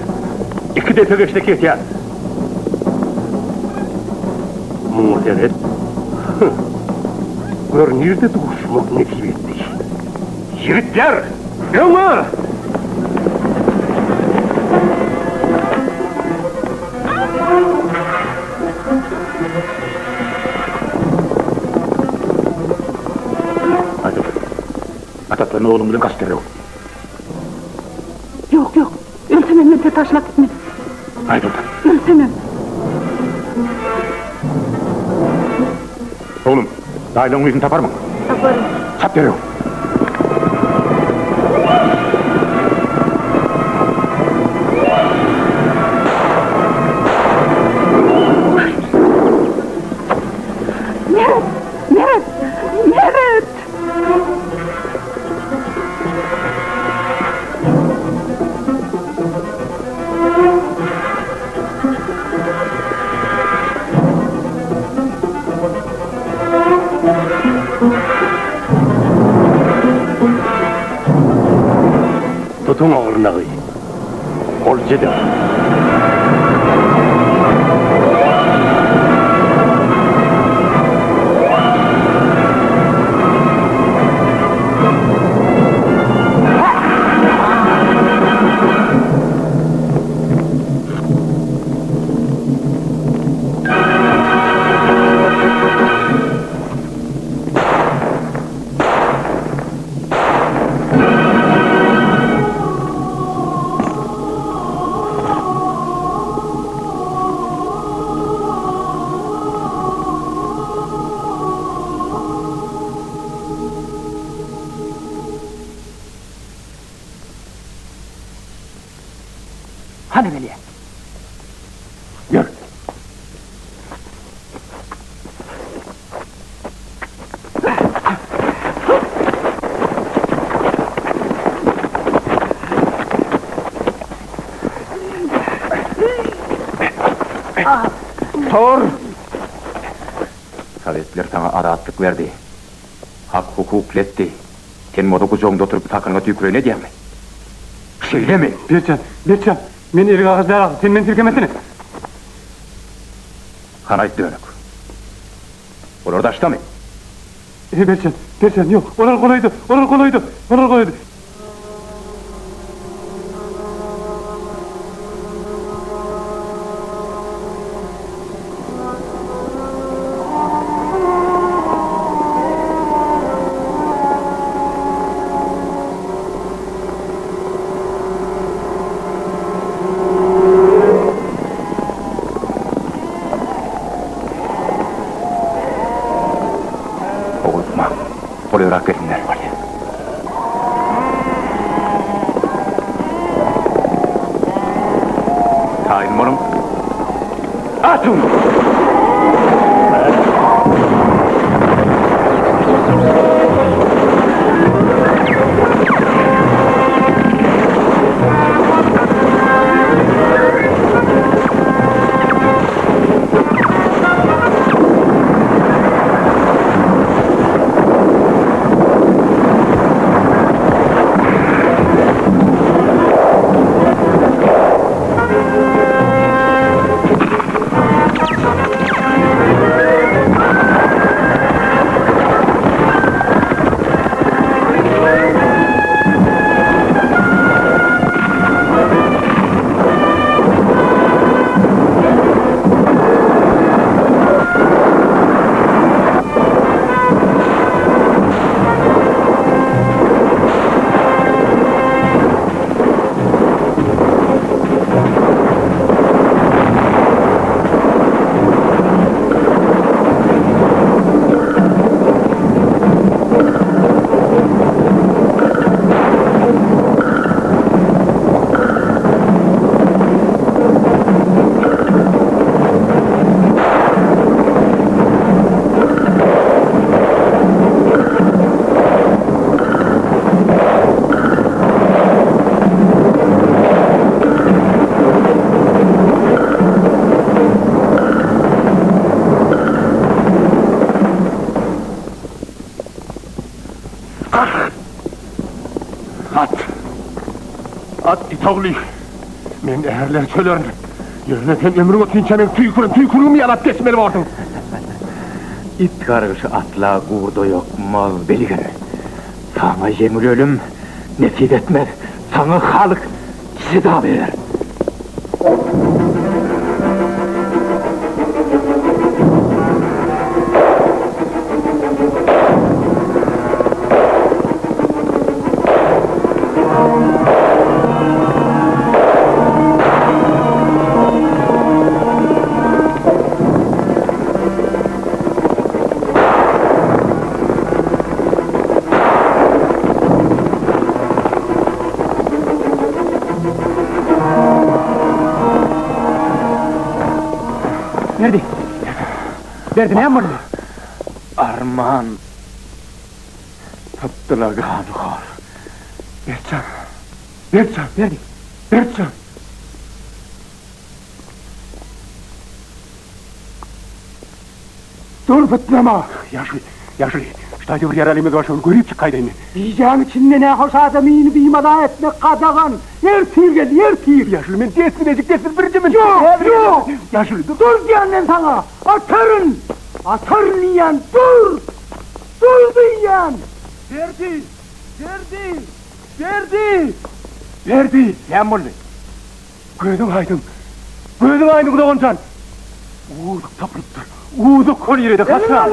2 defa geçtik ihtiyat. Muhtemet. Gör nerede duruşmak nasip ettik. Yiğitler! Yılma! Hadi. Atatürk'ün oğlum bilen gazeteli ol. Yok yok. Ölsemem ben taşlap gitmem. Haydi oradan. Ölsemem. Oğlum, dayılığın izini tapar mı? Taparım. Sap veriyor. Meret! Meret! Meret! Tutun ağırnağı. Ol cedem. Hani Veli'ye? Gör. Tor! Sovetler sana adatlık verdi. Hak hukuk letti. Sen moda kucağımda oturup takınga tükürüğüne ne diyemem? Söyleme! Berçan, men eri ağızlar aldım, sen men tirkemesini. Kanayt dönük. Olar da açta mı? Berçan, yok, olar kolaydı. Oğuzma, oraya bırak gelsinler var ya. Tayin oğlum. Atın! At itağlı. Men eherler söylerim. Yerine sen ömrüne tünçemen tüykürümü yalat kesmeli vardın. İt kargışı atla uğurda yok mal beligin. Sana yemir ölüm nesit etmez. Sana halık size verir. Verdi, ne yapmadın? Arman. Tattıla gânuhar. Berçan. Verdi. Berçan. Dur fıtlama. Yaşlı. Ştayda bir yaralımız var, şunu görüp çıkaydı inni. Diyeceğim içinde ne hoş adamını bilmeden etmek kadağan. Yer tır. Yaşlı, men desin birinci min. Yok. Yaşlı, dur. Dur diyenim sana. Atarın yiyen, dur. Dur diyen. Verdi. Sen bunu. Gözün aydın kudavancan. Uğuduk tapırıptır. Uğuduk kol yerede kaçar.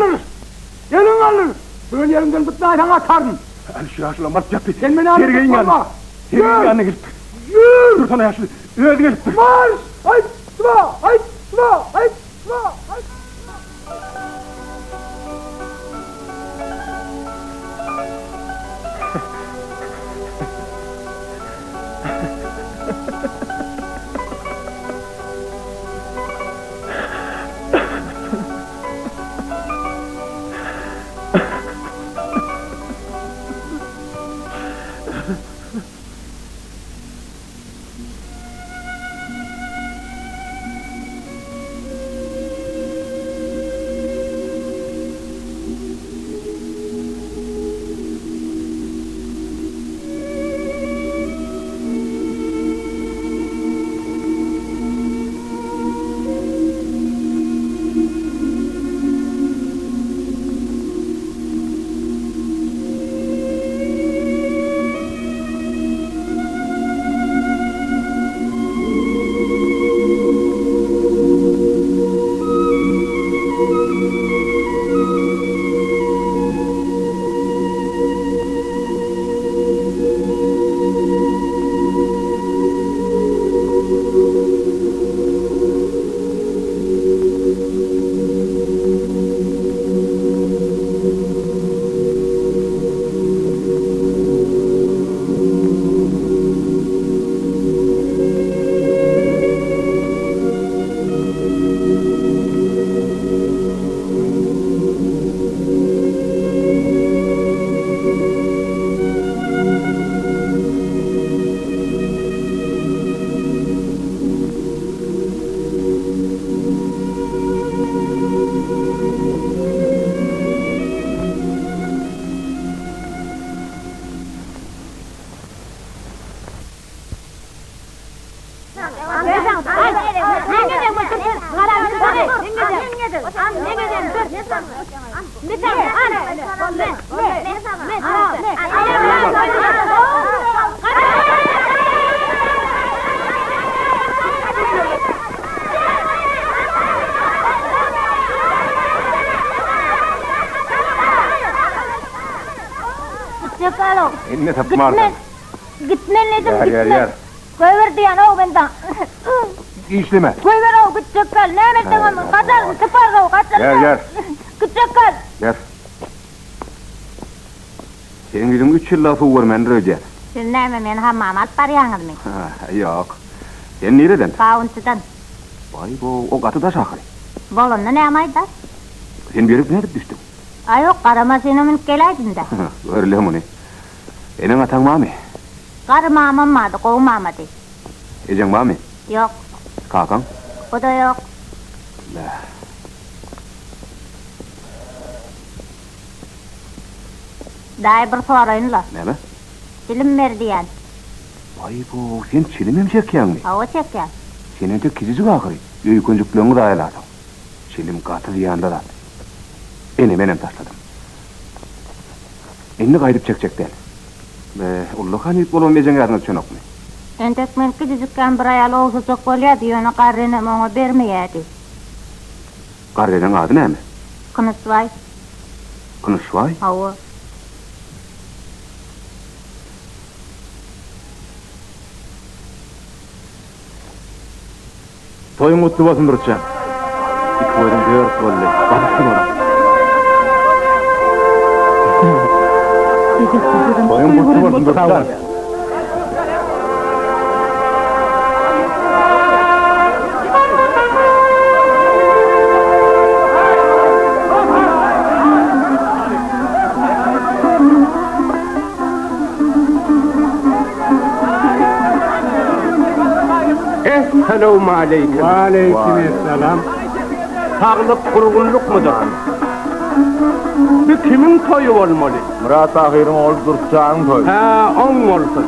Elin alır. Böyle yerinden bıtlaydan atarın. Şu yaşlı mart yaptı. Sen beni alıp tutma. Sergeyin yanına gidip. Yürü. Dur sana yaşlı. Özgür gidip. Marş. Hayt. Sıva. Inne tapmardan. Gitmen dedim Yer, yer, gitmen. yer. Koyver diyen o benden. İşleme. Koyver o gidecek kal. Ne emekten ama kaçar tıpar o kaçar. Gel. Gidecek kal. Gel. Senin dedim 3 yıl lafı var men röce. Sen ne men hammam at paryanız mı? Yok. Sen nereden? Kauntudan. Vay bu o katı da şahri. Bolonda ne amaydı? Sen berip nerede düştün? Ay yok karama seni minip geleydin de. Öyle mi ne? Enin atan mami. Karıma amamadı, kovmamadı. Ecen mami. Yok, Kakan. o da yok. La. Daha bir sorayın la. Ne be? Dilim ver diyen. Vay bu sen çilimim çekiyen mi? Ha o çeker. Senin de kizicik akırı. Yöykoncukluğunu da ayaladım. Çilim katı diyanda da. Enem taşladım. Enni gayrıp çekecekten. Be, ullu kaniyip olamayacağın yarına çönok mu? Entek men küçücükken bir ayal olsa çok bolya diyonu karrenem ona vermeyedi. Karrenin adı ne mi? Kınısvay. Kınışvay. Ha o. Toyun mutlu bolsun Durutcan. İki boydun dört bolle. Batıksın ona. Toyun mutlu bolsun Durutcan. Esselamu aleyküm. Aleykümselam. Sağlık kurgunluk mudur? Bu kimin toyu olmalı? Murat Ahir'in oğlu Durutcan'ın toyu. Ha, on olsun.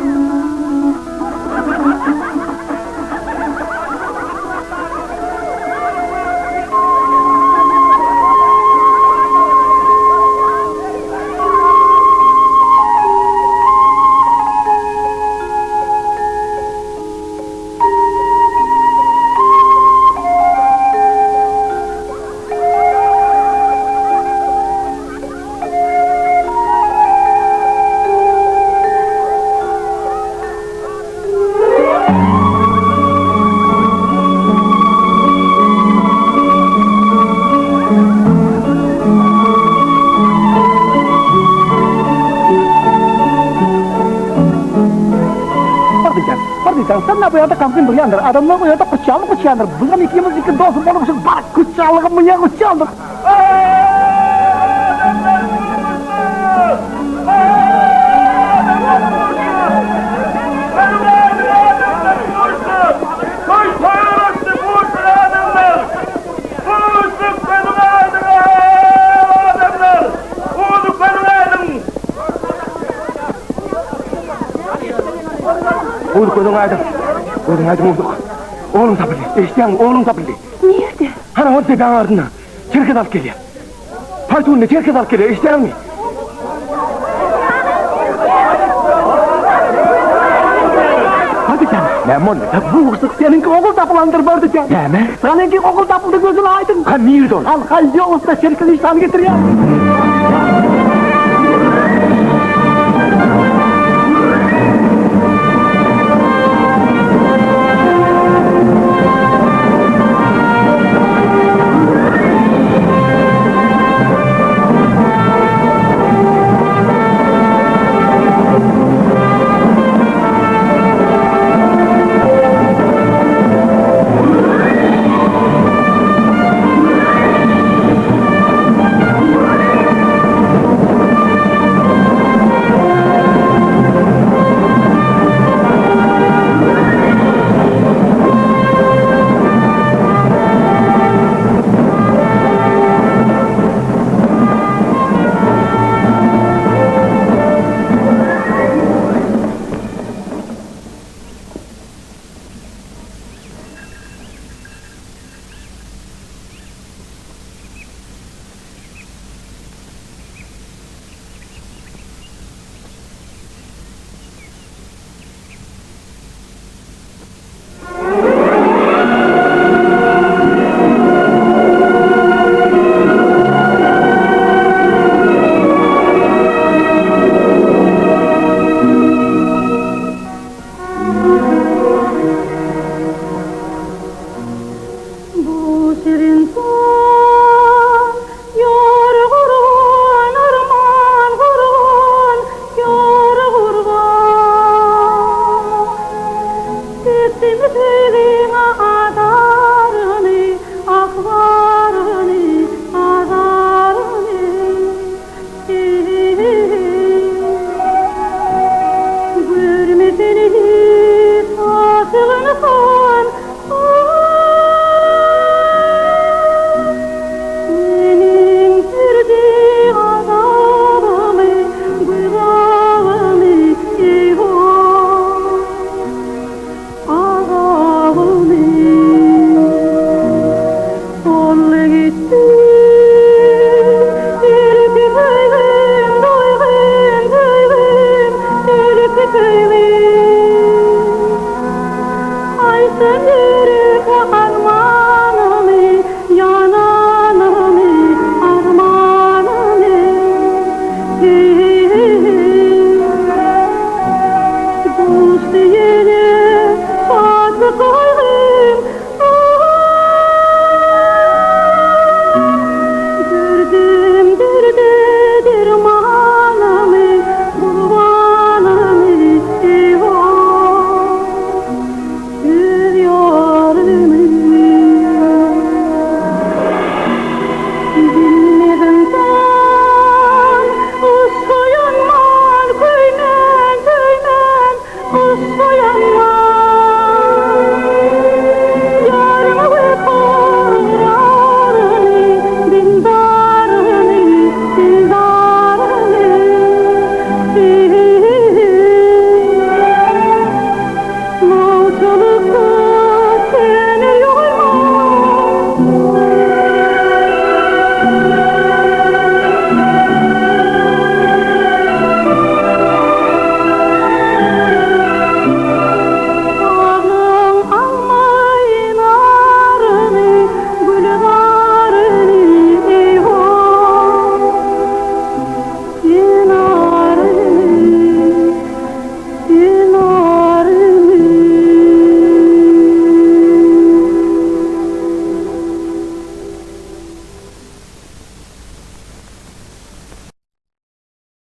Sen ne bu yanda kampın duruyandır, adamlar bu yanda kıçağını bundan iki dostum olmuşuz, bak kıçağlığı mı ya kıçağlık. Oğlum koydun aydım. Oğlum. Oğlum tapıldı. İşten oğlum tapıldı. Nerede? Hani o tepeğin ardından. Çerkez alıp geliyor. Paytuğunda çerkez alıp geliyor. İşten mi? Hadi canım. Ne mon? Bu ısık seninki okul tapılandır vardı sen. Ne mi? Seninki okul tapıldı gözün aydın. Ha nerede ol? Al halde olsa çerkez iştahını getir ya.